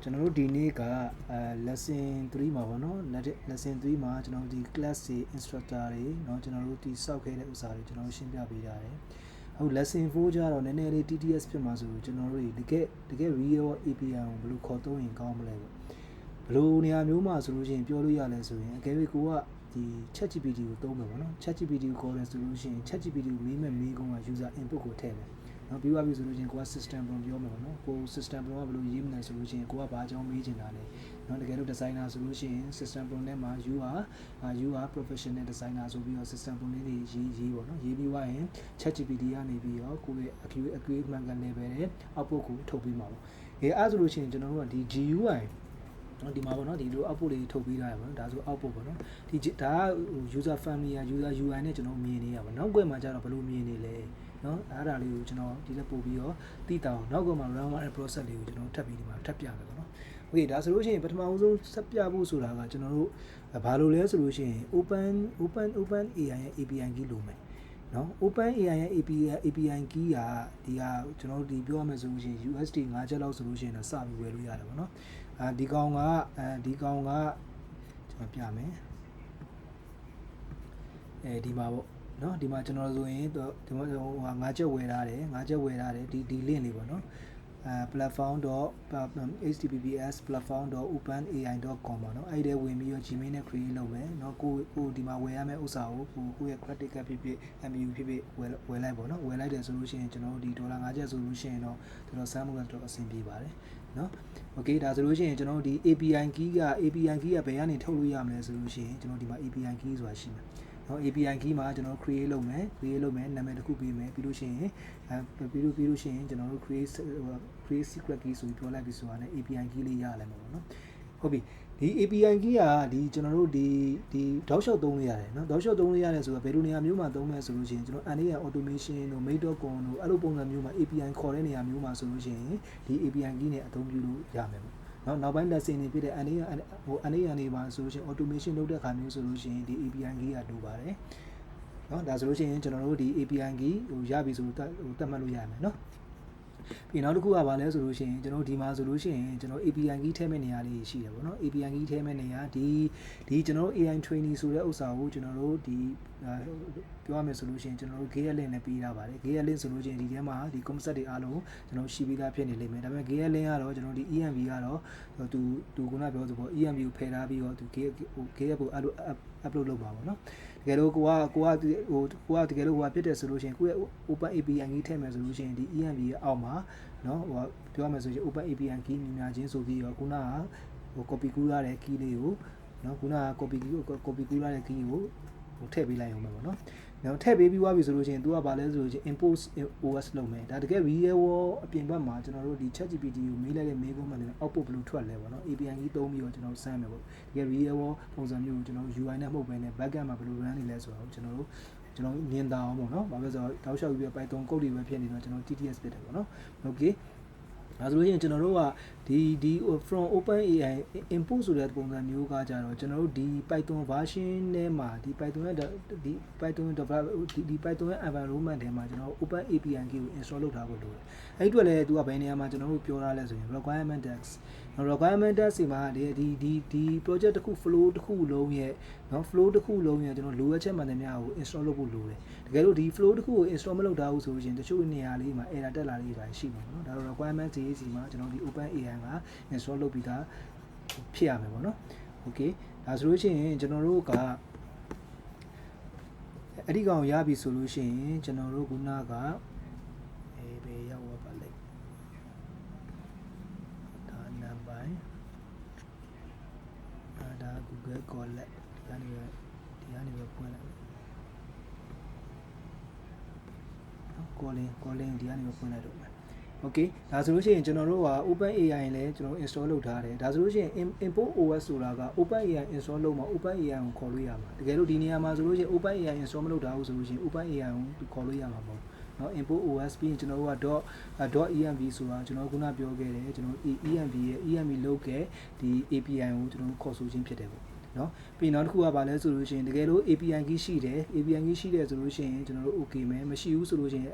ကျွန်တော်တို့ဒီနေ့ကlesson 3မှာပေါ့နော် lesson 3မှာကျွန်တော်တို့ဒီ class တွေ instructor တွေเนาะကျွန်တော်တို့ဒီစောက်ခဲ့တဲ့ဥစ္စာတွေကျွန်တော်တို့ရှင်းပြပေးရတယ်အခု lesson 4ကျတော့နည်းနည်းလေး TTS ဖြစ်မှာဆိုကျွန်တော်တို့တကယ် real API ကိုဘယ်လိုခေါ်သုံးရင်ကောင်းမလဲပေါ့ဘယ်လိုနေရာမျိုးမှာဆိုလို့ရှိရင်ပြောလို့ရလဲဆိုရင်အကယ်၍ကိုကဒီ ChatGPT ကိုသုံးမယ်ပေါ့နော် ChatGPT ကိုခေါ်တယ်ဆိုလို့ရှိရင် ChatGPT ကိုမေးမဲ့မေးခွန်းက user input ကိုထည့်မယ်နော်ပြီးသွားပြီဆိုလို့ချင်းကိုက system problem ပြောမှာပေါ့နော်ကို system problem ကဘယ်လိုရေးမလဲဆိုလို့ချင်းကိုကဘာအကြောင်းမေးချင်တာလဲနော်တကယ်လို့ designer ဆိုလို့ရှိရင် system problem ထဲမှာ you are professional designer ဆိုပြီးတော့ system problem တွေရေးပေါ့နော်ရေးပြီးသွားရင် ChatGPT ကနေပြီးတော့ကိုယ့်ရဲ့ equipment level နဲ့ output ကိုထုတ်ပေးမှာပေါ့အဲ့ဆိုလို့ရှိရင်ကျွန်တော်တို့ကဒီ GUIဒီမှာပေါ့နော်ဒီလို output တွေထုတ်ပေးထားရပါတော့ဒါဆို output ပေါ့နော်ဒီဒါက user family user UI နဲ့ကျွန်တော်မြင်နေရပါနောက်ကွယ်မှာကျတော့ဘယ်လိုမြင်နေလဲနော်အဲ့ဒါလေးကိုကျွန်တော်ဒီလက်ပို့ပြီးတော့သိတာအောင်နောက်ကမှ run တဲ့ process လေးကိုကျွန်တော်ထပ်ပြီးဒီမှာထပ်ပြမယ်ပေါ့နော်။ Okay ဒါဆိုလို့ရှိရင်ပထမဦးဆုံးဆက်ပြဖို့ဆိုတာကကျွန်တော်တို့ဘာလို့လဲဆိုလို့ရှိရင် open AI ရဲ့ API key လိုမယ်။နော် open AI ရဲ့ API key ကဒီဟာကျွန်တော်တို့ဒီပြောရမယ်ဆိုလို့ရှိရင် USD 5ချက်လောက်ဆိုလို့ရှိရင်တော့စပြီးဝယ်လို့ရတယ်ပေါ့နော်။ဒီကောင်ကကျွန်တော်ပြမယ်။ဒီမှာပေါ့နော်ဒီမှာကျွန်တော်ဆိုရင်ဒီမှာ5ချက်ဝယ်ထားတယ်ဒီ link လေးပေါ့နော်platform.https platform.openai.com ပေါ့နော်အဲ့ဒီဝင်ပြီးတော့ Gmail နဲ့ create လုပ်မယ်เนาะကိုဒီမှာဝယ်ရမယ့်ဥစ္စာကိုကိုရဲ့ credit card ဖြစ်ဖြစ် MU ဖြစ်ဖြစ်ဝယ်လိုက်ပေါ့နော်ဝယ်လိုက်တယ်ဆိုလို့ရှိရင်ကျွန်တော်တို့ဒီဒေါ်လာ5ချက်ဆိုလို့ရှိရင်တော့ကျွန်တော် sum ကတော့အဆင်ပြေပါတယ်เนาะ okay ဒါဆိုလို့ရှိရင်ကျွန်တော်တို့ဒီ API key ကဘယ်ကနေထုတ်လို့ရမလဲဆိုလို့ရှိရင်ကျွန်တော်ဒီမှာ API key ဆိုတာရှိမယ်နော် API key မှာကျွန်တော် create လုပ်မယ်နာမည်တစ်ခုပေးမယ်ပြီးလို့ရှိရင်ပြီးလို့ရှိရင်ကျွန်တော်တို့ create secret key ဆိုပြီးပြောလိုက်ပြီးဆိုတာနဲ့ API key လေးရလာမှာပေါ့နော်ဟုတ်ပြီဒီ API key ကဒီကျွန်တော်တို့ဒီတောက်လျှောက်သုံးလို့ရတယ်နော်တောက်လျှောက်သုံးလို့ရတယ်ဆိုတော့ဘယ်လိုနေရာမျိုးမှာသုံးမယ်ဆိုလို့ရှိရင်ကျွန်တော် AI automation တို့ made.com တို့အဲ့လိုပုံစံမျိုးမှာ API ခေါ်တဲ့နေရာမျိုးမှာဆိုလို့ရှိရင်ဒီ API key နဲ့အသုံးပြုလို့ရမယ်ပေါ့နောက်ပိုင်း lesson တွေဖြစ်တဲ့ AI နေပါဆိုလို့ရှိရင် automation လုပ်တဲ့အခါမျိုးဆိုလို့ရှိရင်ဒီ API key ကလိုပါတယ်နော်ဒါဆိုလို့ရှိရင်ကျွန်တော်တို့ဒီ API key ရပြီဆိုတတ်မှတ်လို့ရမယ်နော်ပြီးနောက်တစ်ခုကဘာလဲဆိုလို့ရှိရင်ကျွန်တော်ဒီမှာဆိုလို့ရှိရင်ကျွန်တော် API key ထည့်မဲ့နေရာလေးရှိတယ်ပေါ့နော် API key ထည့်မဲ့နေရာဒီကျွန်တော်တို့ AI training ဆိုတဲ့ဥစ္စာကိုကျွန်တော်တို့ဒီပြောရမယ်ဆိုလို့ရှိရင်ကျွန်တော်တို့ GitHub link နဲ့ပေးထားပါတယ် GitHub link ဆိုလို့ရှိရင်ဒီထဲမှာဒီ concept တွေအားလုံးကျွန်တော်ရှိပြီးသားဖြစ်နေလိမ့်မယ်ဒါပေမဲ့ GitHub link ကတော့ကျွန်တော်ဒီ EMV ကတော့သူကပြောဆိုပေါ့ EMV ကိုဖယ်ထားပြီးတော့သူ GitHub ကိုupload လုပ်ပါပေါ့နော်တကယ်လို့ကိုကတကယ်လို့ဟိုဖြစ်တယ်ဆိုလို့ရှိရင်ကိုယ့်ရဲ့ open API key ထည့်မယ်ဆိုလို့ရှိရင်ဒီ EMV ရဲ့အောက်မှာနော်ဟိုပြောရမယ်ဆိုရင် open API key များချင်းဆိုပြီးတော့ခုနကcopy ကူးရတဲ့ key လေးကိုနော်ခုနက copy ကူးရတဲ့ key ကိုထည့်ပေးလိုက်အောင်ပဲပေါ့နော်နောက်ထည့်ပေးပြီးွားပြီဆိုလို့ရှိရင် तू ကဘာလဲဆိုလို့ရှိရင် import OS လုပ်မယ်ဒါတကယ် real world အပြင်ဘက်မှာကျွန်တော်တို့ဒီ ChatGPT ကိုမေးလိုက်တဲ့မေးခွန်းမှလည်း output ဘယ်လိုထွက်လဲပေါ့နော် API key သုံးပြီးတော့ကျွန်တော်စမ်းမယ်ပေါ့တကယ် real world ပုံစံမျိုးကိုကျွန်တော် UI နဲ့မဟုတ်ဘဲနဲ့ backend မှာဘယ်လို run နေလဲဆိုတော့ကျွန်တော်မြင်တာအောင်ပေါ့နော်ဘာဖြစ်လို့ဆိုတော့တောက်လျှောက်ပြီး Python code တွေပဲဖြစ်နေတော့ကျွန်တော် TTS ဖြစ်တယ်ပေါ့နော် okayဒါဆိုလို့ရှိရင်ကျွန်တော်တို့ကဒီ from open AI import ဆိုတဲ့ပုံစံမျိုးကကြတော့ကျွန်တော်တို့ဒီ Python version ထဲမှာဒီ Python ရဲ့ဒီ Pythonရဲ့ environment ထဲမှာကျွန်တော် open API key ကို install လုပ်ထားဖို့လိုတယ်အဲ့အတွက်လည်းသူကဘယ်နေရာမှာကျွန်တော်တို့ပြောထားလဲဆိုရင် requirement text စီမှာဒီ project တစ်ခု flow တစ်ခုလုံးရဲ့နော် flow တစ်ခုလုံးရဲ့ကျွန်တော်လိုအပ်ချက်မှန်သမျှကို install လုပ်ဖို့လိုတယ်တကယ်လို့ဒီ flow တစ်ခုကို install မလုပ်ထားဘူးဆိုလို့ရှိရင်တချို့နေရာလေးမှာ error တက်လာလေးတွေရှိမှာပေါ့နော်ဒါတော့ requirement CAC မှာကျွန်တော်ဒီ open AI က install လုပ်ပြီးသားဖြစ်ရမယ်ပေါ့နော် okay ဒါဆိုလို့ရှိရင်ကျွန်တော်တို့ကအဲ့ဒီကောင်ရပြီဆိုလို့ရှိရင်ကျွန်တော်တို့ခုနကဘယ်ရောက်သွားပါလဲဒါနံပါတ်ဒါ Google Colab ဒီကနေပဲဖွင့်လိုက်calling ဒီကနေပဲဖွင့်လိုက်တော့မယ် okay ဒါဆိုလို့ရှိရင်ကျွန်တော်တို့က open AI လည်းကျွန်တော် install လုပ်ထားတယ်ဒါဆိုလို့ရှိရင် import OS ဆိုတာက open AI install လုပ်မှာ open AI ကိုခေါ်လို့ရမှာတကယ်လို့ဒီနေရာမှာဆိုလို့ရှိရင် open AI install မလုပ်ထားဘူးဆိုလို့ရှိရင် open AI ကိုခေါ်လို့ရမှာပေါ့နော် import OS ပြီးရင်ကျွန်တော်တို့က .env ဆိုတာကျွန်တော်ခုနပြောခဲ့တယ်ကျွန်တော် EMV ရဲ့ EMV လုပ်ခဲ့ဒီ API ကိုကျွန်တော်ခေါ်ဆိုခြင်းဖြစ်တယ်ပေါ့ နော်ပြီးနောက်တစ်ခုကဘာလဲဆိုလို့ရှိရင်တကယ်လို့ API key ရှိတယ် API key ရှိတယ်ဆိုလို့ရှိရင်ကျွန်တော်တို့ okay မယ်မရှိဘူးဆိုလို့ရှိရင်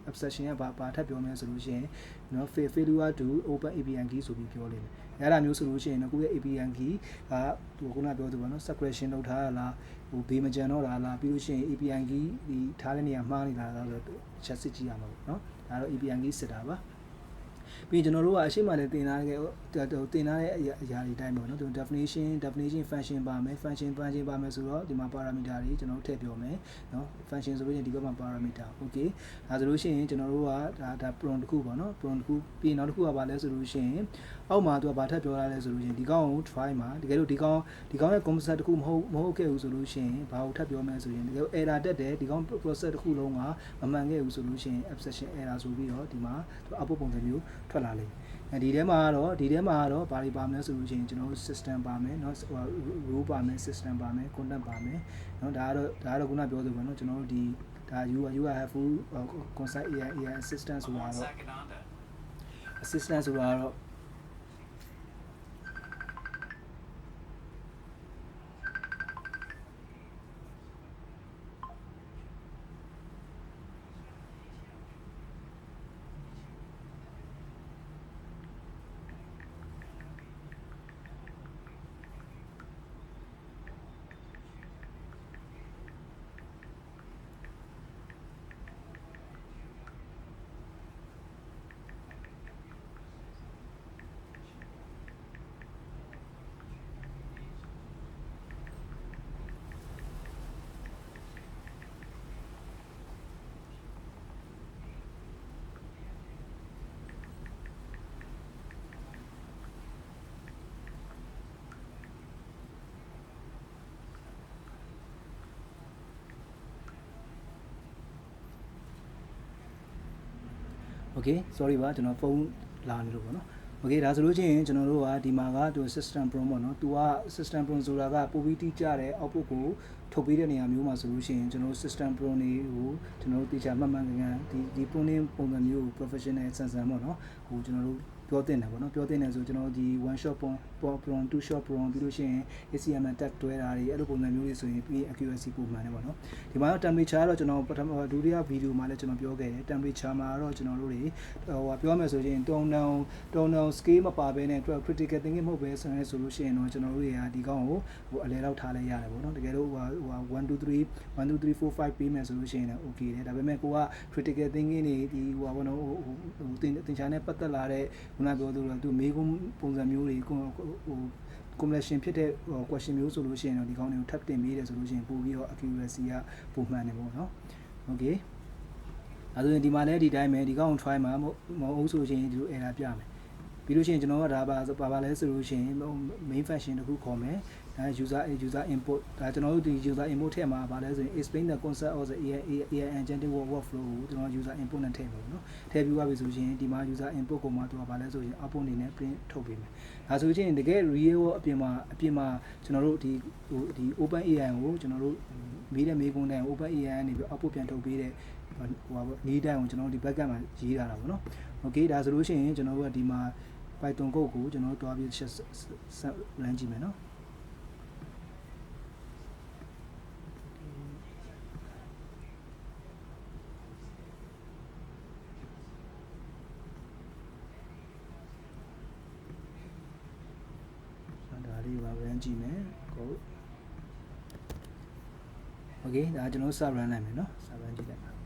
abstraction ကဘာထပ်ပြောမလဲဆိုလို့ရှိရင်နော် failure to open API key ဆိုပြီးပြောလိမ့်မယ်အဲ့ဒါမျိုးဆိုလို့ရှိရင်ကိုယ့်ရဲ့ API key ကဟိုခုနပြောသူပါနော် separation လုပ်ထားတာလားဟိုဘေးမကြံတော့တာလားပြီးလို့ရှိရင် API key ဒီထားတဲ့နေရာမှားနေတာလားဆိုတော့ချက်စစ်ကြည့်ရမှာပေါ့နော်ဒါတော့ API key စစ်တာပါပြီးကျွန်တော်တို့ကအရှိမလည်းတင်ထားတဲ့အရာတွေတိုင်းပေါ့နော် definition function ပါမယ် function ပါမယ်ဆိုတော့ဒီမှာ parameter တွေကျွန်တော်တို့ထည့်ပြောမယ်နော် function ဆိုလို့ရှိရင်ဒီဘက်မှာ parameter okay ဒါဆိုလို့ရှိရင်ကျွန်တော်တို့ကဒါ prompt တစ်ခုပေါ့နော် prompt တစ်ခုပြီးနောက်တစ်ခုကဘာလဲဆိုလို့ရှိရင်အောက်မှာသူကဘာထပ်ပြောထားလဲဆိုလို့ရှိရင်ဒီကောင်ကို try မှာတကယ်လို့ဒီကောင်ရဲ့ concept တစ်ခုမဟုတ်ခဲ့ဘူးဆိုလို့ရှိရင်ဘာကိုထပ်ပြောမယ်ဆိုရင်တကယ် error တက်တယ်ဒီကောင် process တစ်ခုလုံးကမမှန်ခဲ့ဘူးဆိုလို့ရှိရင် exception error ဆိုပြီးတော့ဒီမှာသူ output ပုံစံမျိုးထွက်လာလိမ့်မယ်ဒီထဲမှာတော့ဘာတွေပါမလဲဆိုလို့ရှိရင်ကျွန်တော်တို့ system ပါမယ်เนาะ rule ပါမယ် system ပါမယ် content ပါမယ်เนาะဒါကတော့ခုနပြောသလိုပဲเนาะကျွန်တော်တို့ဒီဒါ you have full concept AI assistant ဆိုတာတော့ assistant ဆိုတာတော့Okay sorry ပါကျွန်တော်ဖုန်းလာနေလို့ပေါ့နော် Okay ဒါဆိုလို့ချင်းကျွန်တော်တို့ကဒီမှာကသူ system prompt ပေါ့နော်သူက system prompt ဆိုတာကပိုပြီးတိကျတဲ့ output ကိုထုတ်ပေးတဲ့နေရာမျိုးမှာဆိုလို့ရှိရင်ကျွန်တော်တို့ system prompt တွေကိုကျွန်တော်တို့တိကျမှတ်မှန်ကန်ကန်ဒီ prompt ပုံစံမျိုးကို professional ဆန်ဆန်ပေါ့နော်ဟိုကျွန်တော်တို့ပြောတင်တယ်ပေါ့နော်ပြောတင်တယ်ဆိုကျွန်တော်ဒီ one shot prompt two shot prompt ပြီးလို့ရှိရင် HTML tag တွဲတာတွေအဲ့လိုပုံစံမျိုးတွေဆိုရင်ပြီး accuracy ပုံမှန်တယ်ပေါ့နော်ဒီမှာ temperature ကတော့ကျွန်တော်ပထမဒုတိယ video မှာလည်းကျွန်တော်ပြောခဲ့တယ် temperature မှာတော့ကျွန်တော်တို့တွေဟိုပြောမယ်ဆိုရင်တုံတောင် scale မပါဘဲနဲ့ critical thinking မဟုတ်ပဲဆိုလို့ရှိရင်တော့ကျွန်တော်တို့တွေကဒီကောင်ကိုဟိုအလဲလောက်ထားလိုက်ရတယ်ပေါ့နော်တကယ်လို့ဟို1 2 3 4 5ပေးမယ်ဆိုလို့ရှိရင်လည်း okay တယ်ဒါပေမဲ့ကိုက critical thinking တွေဒီဟိုဘောနော်ဟိုတင်ချာနဲ့ပတ်သက်လာတဲ့ခုနပြောသလိုသူမေးခွန်းပုံစံမျိုးတွေဟို combination ဖြစ်တဲ့ question မျိုးဆိုလို့ရှိရင်တော့ဒီကောင်းတွေကိုထပ်တင်ပေးတယ်ဆိုလို့ရှိရင်ပို့ပြီးတော့ accuracy ကပုံမှန်တယ်ပေါ့နော် okay အဲဆိုရင်ဒီမှာလည်းဒီတိုင်းပဲဒီကောင်း try မှာမဟုတ်ဆိုလို့ရှိရင်ဒီလို error ပြမယ်ပြီးလို့ရှိရင်ကျွန်တော်ကဒါပါလဲဆိုလို့ရှိရင် main function တခုခေါ်မယ်ဒါ user input ဒါကျွန်တော်တို့ဒီ user input ထည့်မှာပါလဲဆိုရင် explain the concept of the AI agentic workflow ကိုကျွန်တော် user input နဲ့ထည့်မှာပေါ့နော်ထည့်ပြီးသွားပြီဆိုရင်ဒီမှာ user input ကိုမှသူကပါလဲဆိုရင် output အနေနဲ့ print ထုတ်ပေးမယ်ဒါဆိုရင်တကယ် real အပြင်မှာကျွန်တော်တို့ဒီ open AI ကိုကျွန်တော်တို့မေးတဲ့မေးခွန်းတိုင်း open AI ကနေပြီး output ပြန်ထုတ်ပေးတဲ့ဟိုပါနီးတိုင်းကိုကျွန်တော်တို့ဒီ backend မှာရေးထားတာပေါ့နော် okay ဒါဆိုလို့ရှိရင်ကျွန်တော်တို့ကဒီမှာ Python code ကိုကျွန်တော်တို့တွားပြီးဆက် run ကြည့်မယ်နော်ဒါလေးပါ run ကြည့်မယ် code okay ဒါကျွန်တော်စ run နိုင်မယ်နော်စ run ကြည့်လိုက်ပါ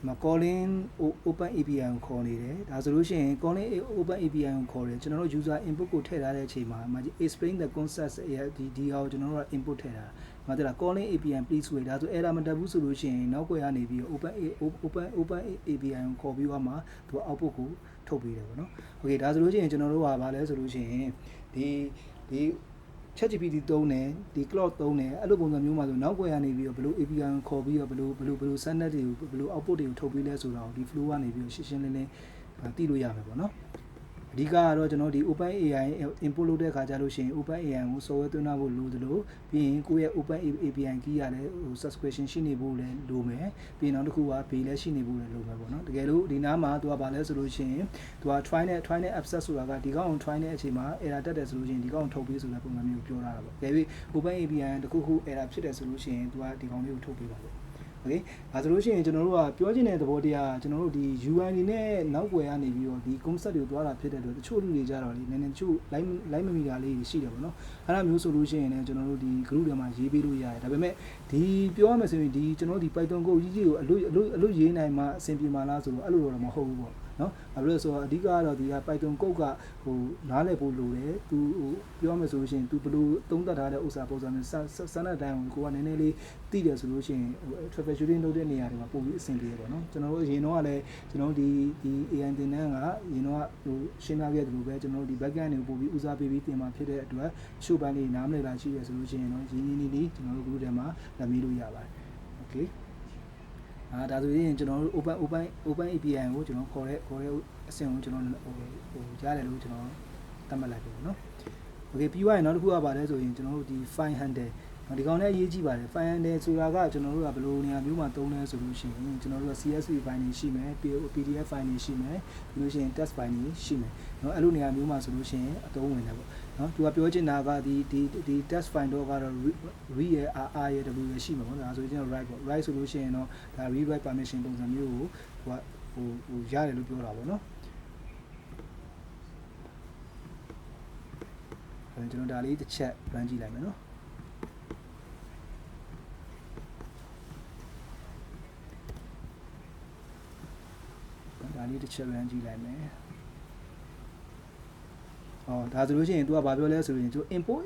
မှာ calling open API ကိုခေါ်နေတယ်ဒါဆိုလို့ရှိရင် calling open API ကိုခေါ်တယ်ကျွန်တော်တို့ user input ကိုထည့်ထားတဲ့အချိန်မှာ explain the concept ဒီဟာကိုကျွန်တော်တို့က input ထည့်ထားမှာတဲ့ calling API please wait ဒါဆို error မတက်ဘူးဆိုလို့ရှိရင်နောက်ွယ်ကနေပြီး open API ကိုခေါ်ပြီးတော့မှသူ output ကိုထုတ်ပေးတယ်ပေါ့နော် okay ဒါဆိုလို့ရှိရင်ကျွန်တော်တို့ကဘာလဲဆိုလို့ရှိရင်ဒီ ChatGPT သုံးတယ်ဒီ Claude သုံးတယ်အဲ့လိုပုံစံမျိုးမှာဆိုနောက်ွယ်ကနေပြီးတော့ဘယ်လို API ကိုခေါ်ပြီးတော့ဘယ်လို standard တွေကိုဘယ်လို output တွေကိုထုတ်ပေးလဲဆိုတာကိုဒီ flow ကနေပြီးတော့ရှင်းရှင်းလင်းလင်းသိလို့ရမယ်ပေါ့နော် အဓိကတော့ကျွန်တော်ဒီ Open AI input လုပ်တဲ့အခါကျလို့ရှိရင် Open AI ကို software သွင်းထားဖို့လိုသလိုပြီးရင်ကိုယ့်ရဲ့ Open API key ရလည်းဟို subscription ရှိနေဖို့လည်းလိုမယ်ပြီးရင်နောက်တစ်ခုက pay လည်းရှိနေဖို့လည်းလိုမယ်ပေါ့နော်တကယ်လို့ဒီနားမှာသူကဘာလဲဆိုလို့ရှိရင်သူက try နဲ့ access ဆိုတာကဒီကောင် try တဲ့အချိန်မှာ error တက်တယ်ဆိုလို့ရှိရင်ဒီကောင်ထုတ်ပေးဆိုတဲ့ပုံစံမျိုးပြောထားတာပေါ့တကယ်ပြီး Open API တစ်ခုခု error ဖြစ်တယ်ဆိုလို့ရှိရင်သူကဒီကောင်လေးကိုထုတ်ပေးပါပေါ့Okay ဒါဆိုလို့ရှိရင်ကျွန်တော်တို့ကပြောချင်တဲ့သဘောတရားကျွန်တော်တို့ဒီ UI နေနဲ့နောက်ွယ်ကနေပြီးတော့ဒီ concept တွေကိုတွားတာဖြစ်တဲ့အတွက်တချို့လူတွေကြတော့လေနည်းနည်းချို့ line မမီတာလေးရှိတယ်ပေါ့နော်အဲ့ဒါမျိုးဆိုလို့ရှိရင်လည်းကျွန်တော်တို့ဒီ group တွေမှာရေးပေးလို့ရတယ်ဒါပေမဲ့ဒီပြောရမယ်ဆိုရင်ဒီကျွန်တော်တို့ဒီ Python code ကြီးကိုအလုပ်ရေးနိုင်မှအဆင်ပြေမှာလားဆိုတော့အဲ့လိုတော့မဟုတ်ဘူးပေါ့နော်ဘာလို့လဲဆိုတော့အဓိကကတော့ဒီက Python code ကဟိုနားလည်ဖို့လိုတယ်သူဟိုပြောမယ်ဆိုလို့ရှိရင်သူဘယ်လိုသုံးသပ်ထားတဲ့ဥစ္စာပုံစံမျိုးစမ်းတဲ့အတိုင်းကိုကနည်းနည်းလေးသိတယ်ဆိုလို့ရှိရင်ဟို troubleshooting လုပ်တဲ့နေရာတွေမှာပို့ပြီးအဆင်ပြေပေါ့နော်ကျွန်တော်တို့အရင်တော့ကလည်းကျွန်တော်တို့ဒီ AI သင်တန်းကအရင်တော့ဟိုရှင်းပြခဲ့သလိုပဲကျွန်တော်တို့ဒီ backend တွေကိုပို့ပြီးဦးစားပေးပြီးသင်မှာဖြစ်တဲ့အတွက်ရှုပ်ပန်းလေးနားမလည်တာရှိရဆိုလို့ရှိရင်တော့ရင်းနှီးနှီးကျွန်တော်တို့ group ထဲမှာလက်မေးလို့ရပါတယ် okay ဒါဆိုရင်ကျွန်တော်တို့ open API ကိုကျွန်တော်ခေါ်တဲ့အဆင့်ကိုကျွန်တော်ဟိုကြားတယ်လို့ကျွန်တော်သတ်မှတ်လိုက်ပြီပေါ့နော် okay ပြီးသွားရင်နောက်တစ်ခုကပါလဲဆိုရင်ကျွန်တော်တို့ဒီ file handle ဒီကောင်လည်းအရေးကြီးပါတယ် file handle ဆိုတာကကျွန်တော်တို့ကဘယ်လိုနေရာမျိုးမှာသုံးလဲဆိုလို့ရှိရင်ကျွန်တော်တို့က CSV file တွေရှိမယ် PDF file တွေရှိမယ်ပြီးလို့ရှိရင် text file တွေရှိမယ်เนาะအဲ့လိုနေရာမျိုးမှာဆိုလို့ရှိရင်အသုံးဝင်တယ်ပေါ့เนาะသူကပြောချင်တာကဒီ text file တော့ကတော့ read ရ r ရ w ရရှိမှာပေါ့ဒါဆိုရင်ကျွန်တော် write ပေါ့ write ဆိုလို့ရှိရင်တော့ဒါ read write permission ပုံစံမျိုးကိုသူကဟိုရတယ်လို့ပြောတာပေါ့เนาะကျွန်တော်ဒါလေးတစ်ချက် run ကြည့်လိုက်မယ်เนาะဒါလေးတစ်ချက် run ကြည့်လိုက်မယ်ဒါဆိုလို့ရှိရင်သူကဘာပြောလဲဆိုရင်သူ import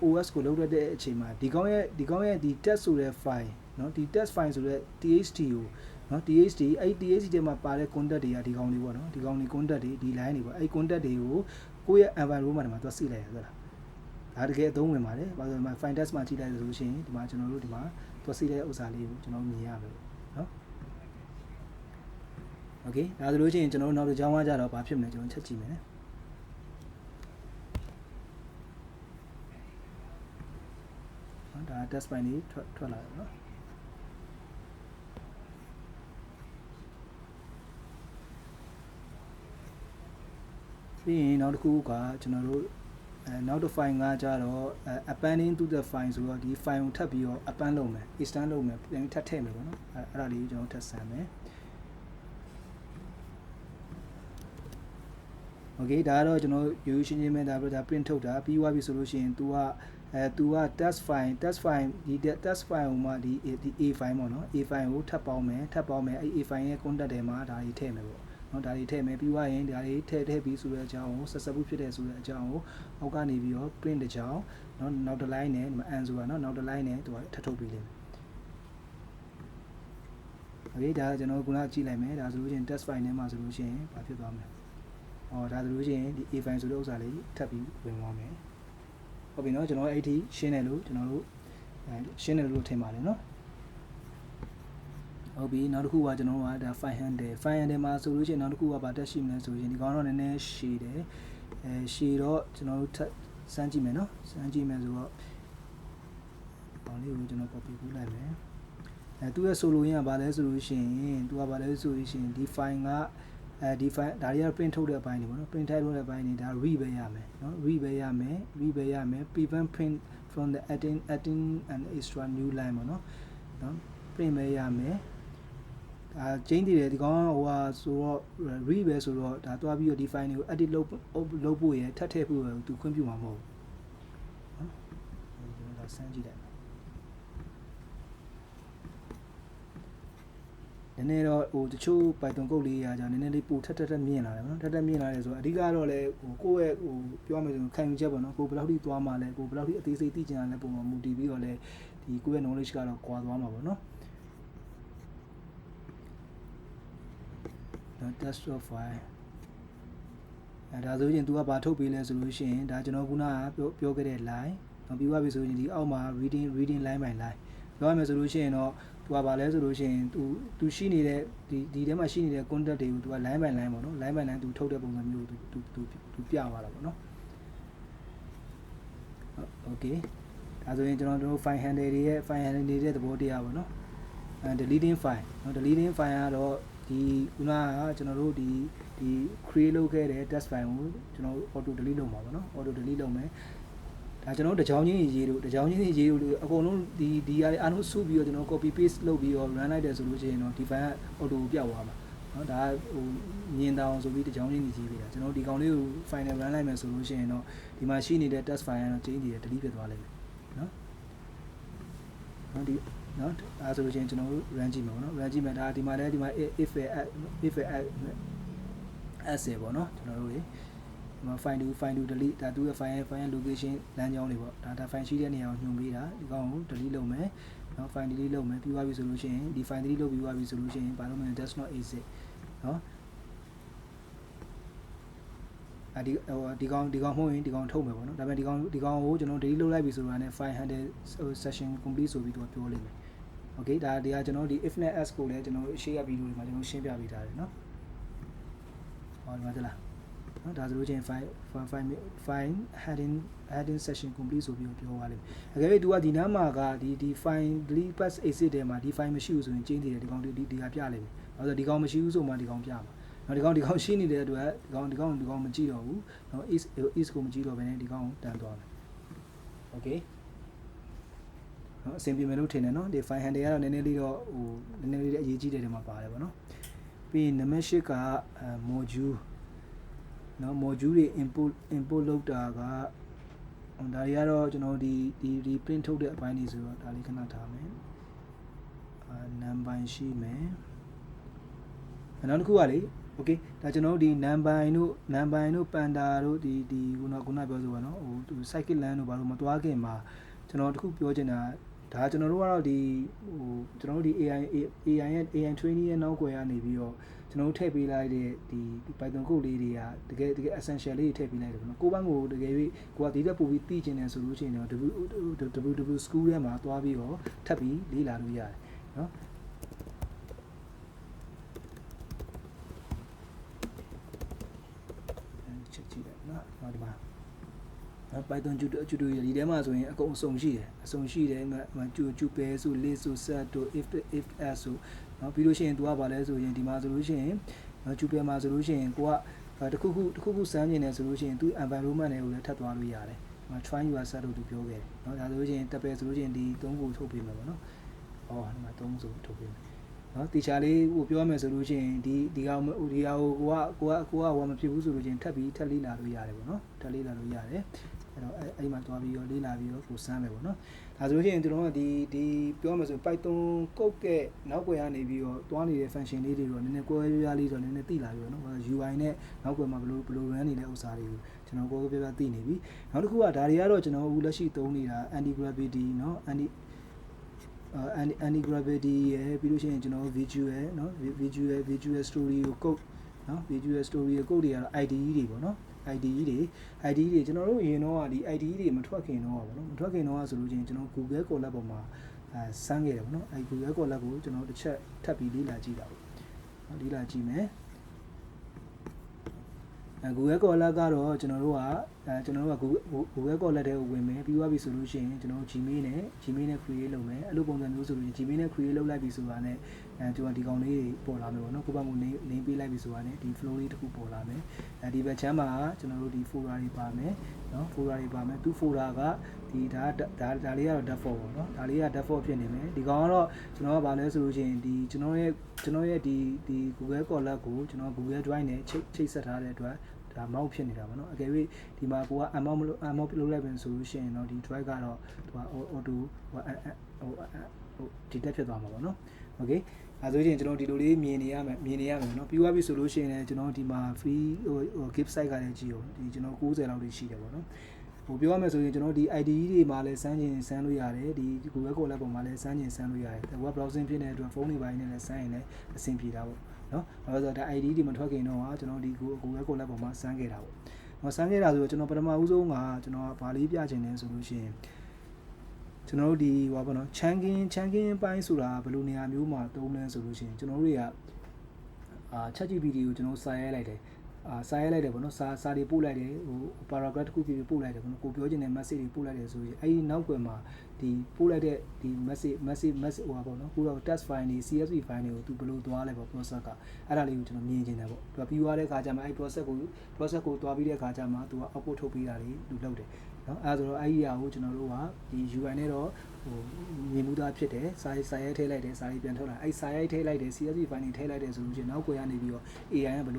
OS ကိုလုပ်ရတဲ့အချိန်မှာဒီကောင်ရဲ့ဒီ test ဆိုတဲ့ file เนาะဒီ test file ဆိုတဲ့ txt ကိုเนาะ txt အဲ့ txt ထဲမှာပါတဲ့ content တွေကဒီကောင်တွေပေါ့เนาะဒီကောင်တွေ content တွေဒီ line တွေပေါ့အဲ့ content တွေကိုကိုယ့်ရဲ့ environment မှာသူကစိလိုက်ရဟုတ်လားဒါတကယ်အသုံးဝင်ပါတယ်ဘာလို့လဲ file test မှာကြည့်လိုက်ဆိုလို့ရှိရင်ဒီမှာကျွန်တော်တို့ဒီမှာသူစိတဲ့ဥစ္စာလေးကိုကျွန်တော်မြင်ရမယ်เนาะ okay ဒါဆိုလို့ရှိရင်ကျွန်တော်တို့နောက်တစ်ကြောင်းကကြတော့ဘာဖြစ်မလဲကျွန်တော်ချက်ကြည့်မယ်ဒါ test file လေးထွက်လာတယ်เนาะပြီးရင်နောက်တစ်ခုကကျွန်တော်တို့နောက်တစ် file ကကြတော့ appending to the file ဆိုတော့ဒီ file ကိုထပ်ပြီးတော့ append လုပ်မယ် extend လုပ်မယ်ပြန်ထပ်ထည့်မယ်ပေါ့နော်အဲ့ဒါလေးကျွန်တော်ထပ်ဆန်းမယ် okay ဒါကတော့ကျွန်တော်ရိုးရှင်းချင်းပဲဒါပြ print ထုတ်တာပြီးသွားပြီဆိုလို့ရှိရင် तू က test file ဒီ test file ဟိုမှာဒီ A file ပေါ့နော် A file ကိုထပ်ပေါင်းမယ်အဲ့ A file ရဲ့ content တွေမှာဒါကြီးထည့်မယ်ပေါ့နော်ဒါကြီးထည့်မယ်ပြီးသွားရင်ဒါကြီးထည့်ပြီးဆိုတဲ့အကြောင်းကို successful ဖြစ်တယ်ဆိုတဲ့အကြောင်းကိုအောက်ကနေပြီးတော့ print တစ်ကြောင်းနော်နောက်တစ် line နဲ့ဒီမှာ and ဆိုတာနော်နောက်တစ် line နဲ့သူကထပ်ထုတ်ပြီးလိမ့်မယ် okay ဒါကျွန်တော်ခုနကြည့်လိုက်မယ်ဒါဆိုလို့ရှိရင် test file ထဲမှာဆိုလို့ရှိရင်ဘာဖြစ်သွားမလဲဒါဆိုလို့ရှိရင်ဒီ A file ဆိုတဲ့ဥစ္စာလေးထပ်ပြီးဝင်သွားမယ်ဟုတ်ပြီနော်ကျွန်တော်အဲ့ဒီရှင်းတယ်လို့ကျွန်တော်တို့ရှင်းတယ်လို့ထင်ပါတယ်နော်ဟုတ်ပြီနောက်တစ်ခုကကျွန်တော်ကဒါ file handle မှာဆိုလို့ရှိရင်နောက်တစ်ခုကဘာတက်ရှိမလဲဆိုရင်ဒီကောင်တော့နည်းနည်းရှည်တယ်ရှည်တော့ကျွန်တော်တို့ထပ်စမ်းကြည့်မယ်နော်စမ်းကြည့်မယ်ဆိုတော့ပေါင်းလေးကိုကျွန်တော် copy ပို့လိုက်မယ်သူရဲ့ဆိုလိုရင်းကဘာလဲဆိုလို့ရှိရင်သူကဘာလဲဆိုလို့ရှိရင်ဒီ file ကဒီ file ဒါတွေက print ထုတ်တဲ့အပိုင်းတွေပေါ့နော် print ထုတ်တဲ့အပိုင်းတွေဒါ read ပဲရမယ်နော် read ပဲရမယ် prevent print from the adding an extra new line ပေါ့နော် print ပဲရမယ်ကျင်းတည်တယ်ဒီကောင်ဟိုဟာဆိုတော့ read ပဲဆိုတော့ဒါတွားပြီးတော့ဒီ file တွေကို edit လုပ်ဖို့ရထပ်ထည့်ဖို့ရသူခွင့်ပြုမှာမဟုတ်ဘူးကျွန်တော်ဒါစမ်းကြည့်လိုက်နည်းနည်းတော့ဟိုတချို့ Python code လေးရာကြောင့်နည်းနည်းလေးပိုထပ်မြင့်လာတယ်နော်ထပ်မြင့်လာတယ်ဆိုတော့အဓိကတော့လေဟိုကိုယ့်ရဲ့ဟိုပြောမယ်ဆိုရင်ခံယူချက်ပေါ့နော်ကိုဘယ်လောက်ထိသွားမှာလဲကိုဘယ်လောက်ထိအသေးစိတ်သိချင်တာလဲပုံမှာမူတည်ပြီးတော့လေဒီကိုယ့်ရဲ့ knowledge ကတော့ကွာသွားမှာပေါ့နော်test of file ဒါဆိုရင် तू ကဘာထုတ်ပေးလဲဆိုလို့ရှိရင်ဒါကျွန်တော်ခုနကပြောခဲ့တဲ့ line နောက်ပြီးသွားပြီဆိုရင်ဒီအောက်မှာ reading line by line ပြောရမယ်ဆိုလို့ရှိရင်တော့ဟ သူကဘာလဲဆိုလို့ရှိရင်သူရှိနေတဲ့ဒီထဲမှာရှိနေတဲ့ contact တွေကိုသူက line by line ပေါ့နော် line by line သူထုတ်တဲ့ပုံစံမျိုးသူပြသွားတာပေါ့နော် okay ဒါဆိုရင်ကျွန်တော်တို့ file handle တွေရဲ့ file handle တွေရဲ့သဘောတရားပေါ့နော် deleting file เนาะ deleting file ကတော့ဒီခုနကကျွန်တော်တို့ဒီ create လုပ်ခဲ့တဲ့ test file ကိုကျွန်တော် auto delete လုပ်မှာပေါ့နော် auto delete လုပ်မယ်ဒါကျွန်တော်တို့တကြောင်ချင်းရေးတို့အကုန်လုံးဒီအားအားလုံးစုပြီးတော့ကျွန်တော် copy paste လုပ်ပြီးတော့ run လိုက်တယ်ဆိုလို့ရှိရင်တော့ဒီ file က auto ပြတ်သွားမှာเนาะဒါဟိုမြင်တောင်ဆိုပြီးတကြောင်ချင်းရေးပေးတာကျွန်တော်ဒီကောင်လေးကို final run လိုက်မယ်ဆိုလို့ရှိရင်တော့ဒီမှာရှိနေတဲ့ test file ကတော့ change တွေ delete ဖြစ်သွားလိမ့်မယ်เนาะဒီနော်အဲဆိုလို့ချင်းကျွန်တော်တို့ run ကြည့်မှာပေါ့နော် run ကြည့်မှာဒါဒီမှာလည်းဒီမှာ if as ပေါ့နော်ကျွန်တော်တို့ဒီမှာ find to delete ဒါသူရဲ့ file location လမ်းကြောင်းတွေပေါ့ဒါ file ရှိတဲ့နေရာကိုညွှန်ပေးတာဒီကောင်ကို delete လုပ်မယ်နော် file delete လုပ်မယ်ပြီးသွားပြီဆိုလို့ရှိရင်ဒီ file delete လုပ်ပြီးသွားပြီဆိုလို့ရှိရင်ဘာလို့မလဲ does not exist နော်ဒီကောင်မဟုတ်ရင်ဒီကောင်ထုတ်မယ်ပေါ့နော်ဒါပေမဲ့ဒီကောင်ကိုကျွန်တော် delete လုပ်လိုက်ပြီဆိုတာနဲ့ file handle session complete ဆိုပြီးတော့ပြောလိမ့်မယ် okay ဒါကကျွန်တော်ဒီ if net s ကိုလည်းကျွန်တော်ရှေ့ရဗီဒီယိုတွေမှာကျွန်တော်ရှင်းပြပေးထားတယ်เนาะဟောဒီမှာသလားเนาะဒါဆိုလို့ချင်း file heading session complete ဆိုပြီးတော့ပြောသွားလိမ့်မယ်အကယ်၍ तू ကဒီနားမှာကဒီ file delete pass exit ထဲမှာဒီ file မရှိဘူးဆိုရင်ကျင်းနေတယ်ဒီကောင်ဒီကပြလိမ့်မယ်ဘာလို့ဒီကောင်မရှိဘူးဆိုမှဒီကောင်ပြမှာနော်ဒီကောင်ရှိနေတဲ့အတွက်ဒီကောင်မကြည့်တော့ဘူးနော် is ကိုမကြည့်တော့ဘဲနဲ့ဒီကောင်တန်းသွားမယ် okay နော်အဆင်ပြေမယ်လို့ထင်တယ်နော်ဒီ file handle ကတော့နည်းနည်းလေးတော့ဟိုနည်းနည်းလေးအရေးကြီးတဲ့နေရာမှာပါတယ်ပေါ့နော်ပြီးရင်နံပါတ်8ကmodule နော် module တွေ input လုပ်တာကဒါတွေကတော့ကျွန်တော်ဒီ print ထုတ်တဲ့အပိုင်းတွေဆိုတော့ဒါလေးခဏထားမယ်နံပါတ်ရှိမယ်နောက်တစ်ခုကလေ okay ဒါကျွန်တော်တို့ဒီ number တို့ panda တို့ဒီခုနပြောဆိုပါနော်ဟို cycle land တို့ဘာလို့မသွားခင်မှာကျွန်တော်တခုပြောချင်တာဒါကျွန်တော်တို့ကတော့ဒီဟိုကျွန်တော်တို့ဒီ AI training ရဲ့နောက်ွယ်ကနေပြီးတော့ကျွန်တော်တို့ထည့်ပေးလိုက်တဲ့ဒီ Python code လေးတွေကတကယ် essential လေးတွေထည့်ပေးလိုက်တယ်ပေါ့နော်ကိုယ့်ဘန်းကိုတကယ်၍ကိုကဒီတက်ပို့ပြီးသိချင်တယ်ဆိုလို့ရှိရင်တော့ WW school ထဲမှာသွားပြီးတော့ထပ်ပြီးလေ့လာလို့ရတယ်နော်ချက်ကြည့်တယ်နော်ဟောဒီမှာPython tutorial ဒီထဲမှာဆိုရင်အကုန်အစုံရှိတယ်ကျူပဲဆို list ဆို set တို့ if as ဆိုเนาะပြီးလို့ရှိရင် तू ကဘာလဲဆိုရင်ဒီမှာဆိုလို့ရှိရင်ကျူပဲမှာဆိုလို့ရှိရင်ကိုကတခုစမ်းနေတယ်ဆိုလို့ရှိရင် तू environment တွေကိုလည်းထပ်သွားလို့ရတယ်try your set လို့ तू ပြောခဲ့တယ်เนาะဒါဆိုလို့ရှိရင်တက်ပဲဆိုလို့ရှိရင်ဒီ3ခုထုတ်ပေးမယ်ပေါ့နော်ဟောဒီမှာ3စုထုတ်ပေးမယ်နော်တီချာလေးဟိုပြောရမယ်ဆိုလို့ရှိရင်ဒီကောင်ကိုဟိုမဖြစ်ဘူးဆိုလို့ချင်းထပ်လေးလာလို့ရတယ်ပေါ့နော်ထပ်လေးလာလို့ရတယ်အဲ့တော့အဲ့မှာသွားပြီးတော့လေးလာပြီးတော့ကိုစမ်းမယ်ပေါ့နော်ဒါဆိုလို့ရှိရင်တို့ကဒီပြောမယ်ဆို Python code ကနောက်ွယ်ကနေပြီးတော့တွားနေတဲ့ function လေးတွေတော့နည်းနည်းကွဲပြားလေးတော့နည်းနည်းသိလာပြီပေါ့နော် UI နဲ့နောက်ွယ်မှာဘယ်လို run နေတဲ့ဥစ္စာတွေကိုကျွန်တော်ကွဲပြားသိနေပြီနောက်တစ်ခုကဒါတွေကတော့ကျွန်တော်အခုလက်ရှိသုံးနေတာ anti gravity เนาะ anti gravity ရယ်ပြီးလို့ရှိရင်ကျွန်တော် visual เนาะ visual studio code เนาะ visual studio code တွေကတော့ IDE တွေပေါ့เนาะ IDE တွေကျွန်တော်တို့အရင်တော့ဒီ IDE တွေမထွက်ခင်တော့ပါเนาะမထွက်ခင်တော့ဆိုလို့ချင်းကျွန်တော် Google Colab ပေါ်မှာစမ်းခဲ့တယ်ပေါ့เนาะအဲ Google Colab ကိုကျွန်တော်တစ်ချက်ထပ်ပြီးလေ့လာကြည့်တာပေါ့လေ့လာကြည့်မယ်Google Colab ကတော့ကျွန်တော်တို့ကGoogle Colab ထဲကိုဝင်မယ်ပြီးသွားပြီဆိုလို့ရှိရင်ကျွန်တော်တို့ Gmail နဲ့ create လုပ်မယ်အဲ့လိုပုံစံမျိုးဆိုလို့ Gmail နဲ့ create လုပ်လိုက်ပြီဆိုတာနဲ့ကျွန်တော်ဒီကောင်လေးပေါ်လာမယ်ပေါ့နော်ကိုယ့်ဘက်ကို name ပေးလိုက်ပြီဆိုတာနဲ့ဒီ flow လေးတစ်ခုပေါ်လာမယ်ဒီဘက်ချမ်းမှာကျွန်တော်တို့ဒီ folder တွေပါမယ်နော် folder တွေပါမယ်သူ folder ကဒီဒါလေးကတော့ default ပေါ့နော်ဒါလေးက default ဖြစ်နေမယ်ဒီကောင်ကတော့ကျွန်တော်ကဘာလဲဆိုလို့ရှိရင်ဒီကျွန်တော်ရဲ့ဒီ Google Colab ကိုကျွန်တော် Google Drive နဲ့ချိတ်ဆက်ထားတဲ့အတွက်ဒါ mount ဖြစ်နေတာပေါ့နော်အကယ်၍ဒီမှာကိုက unmount လုပ်လိုက်ပြန်ဆိုလို့ရှိရင်တော့ဒီ drive ကတော့သူက auto ဒီတက်ဖြစ်သွားမှာပေါ့နော် okay အဲဆိုရင်ကျွန်တော်ဒီလိုလေးမြင်နေရမယ်နော်ပြီးသွားပြီဆိုလို့ရှိရင်လည်းကျွန်တော်ဒီမှာ free gift site ကလည်းကြည့်အောင်ဒီကျွန်တော်90လောက်လေးရှိတယ်ပေါ့နော်ဟိုပြောရမယ်ဆိုရင်ကျွန်တော်ဒီ IDE တွေမှာလည်းစမ်းလို့ရတယ်ဒီ Google Colab ပေါ်မှာလည်းစမ်းလို့ရတယ် web browsing ဖြစ်နေတဲ့အတွက်ဖုန်းတွေပိုင်းနဲ့လည်းစမ်းရင်လည်းအဆင်ပြေတာပေါ့နော်ဘာလို့ဆိုတော့ဒါ ID တွေမထွက်ခင်တော့ကျွန်တော်ဒီ Google Colab ပေါ်မှာစမ်းခဲ့တာပေါ့။စမ်းခဲ့တာဆိုတော့ကျွန်တော်ပထမဦးဆုံးကကျွန်တော်ဗာလေးပြချင်တယ်ဆိုလို့ရှိရင် ကျွန်တော်တို့ဒီဟောပါနော်ချန်ကင်းပိုင်းဆိုတာဘယ်လိုနေရာမျိုးမှာသုံးလဲဆိုလို့ရှိရင်ကျွန်တော်တို့တွေကChatGPT ကိုကျွန်တော်စာရိုက်လိုက်တယ်စာရိုက်လိုက်တယ်ပေါ့နော်စာတွေပို့လိုက်တယ်ဟို paragraph တစ်ခုပြပို့လိုက်တယ်ပေါ့နော်ကိုပြောချင်တဲ့ message တွေပို့လိုက်တယ်ဆိုရင်အဲ့ဒီနောက်ကွယ်မှာဒီပို့လိုက်တဲ့ဒီ message ဟိုပါပေါ့နော်ကိုတော့ text file တွေ CSV file တွေကိုသူဘယ်လိုသွားလဲပေါ့ process ကအဲ့ဒါလေးကိုကျွန်တော်မြင်ချင်တယ်ပေါ့သူကပြီးသွားတဲ့အခါကျမှအဲ့ process ကိုသွားပြီးတဲ့အခါကျမှသူက output ထုတ်ပေးတာတွေသူလုပ်တယ်နော်အဲ့ဒါဆိုတော့အဲ့ဒီအရာကိုကျွန်တော်တို့ကဒီ UI နဲ့တော့ဟိုမြင်မှုသားဖြစ်တယ်စာရိုက်ထည့်လိုက်တယ်စာရေးပြန်ထုတ်လိုက်အဲ့စာရိုက်ထည့်လိုက်တယ် CSV file တွေထည့်လိုက်တယ်ဆိုလို့ရှိရင်နောက်ကွယ်ကနေပြီးတော့ AI ကဘယ်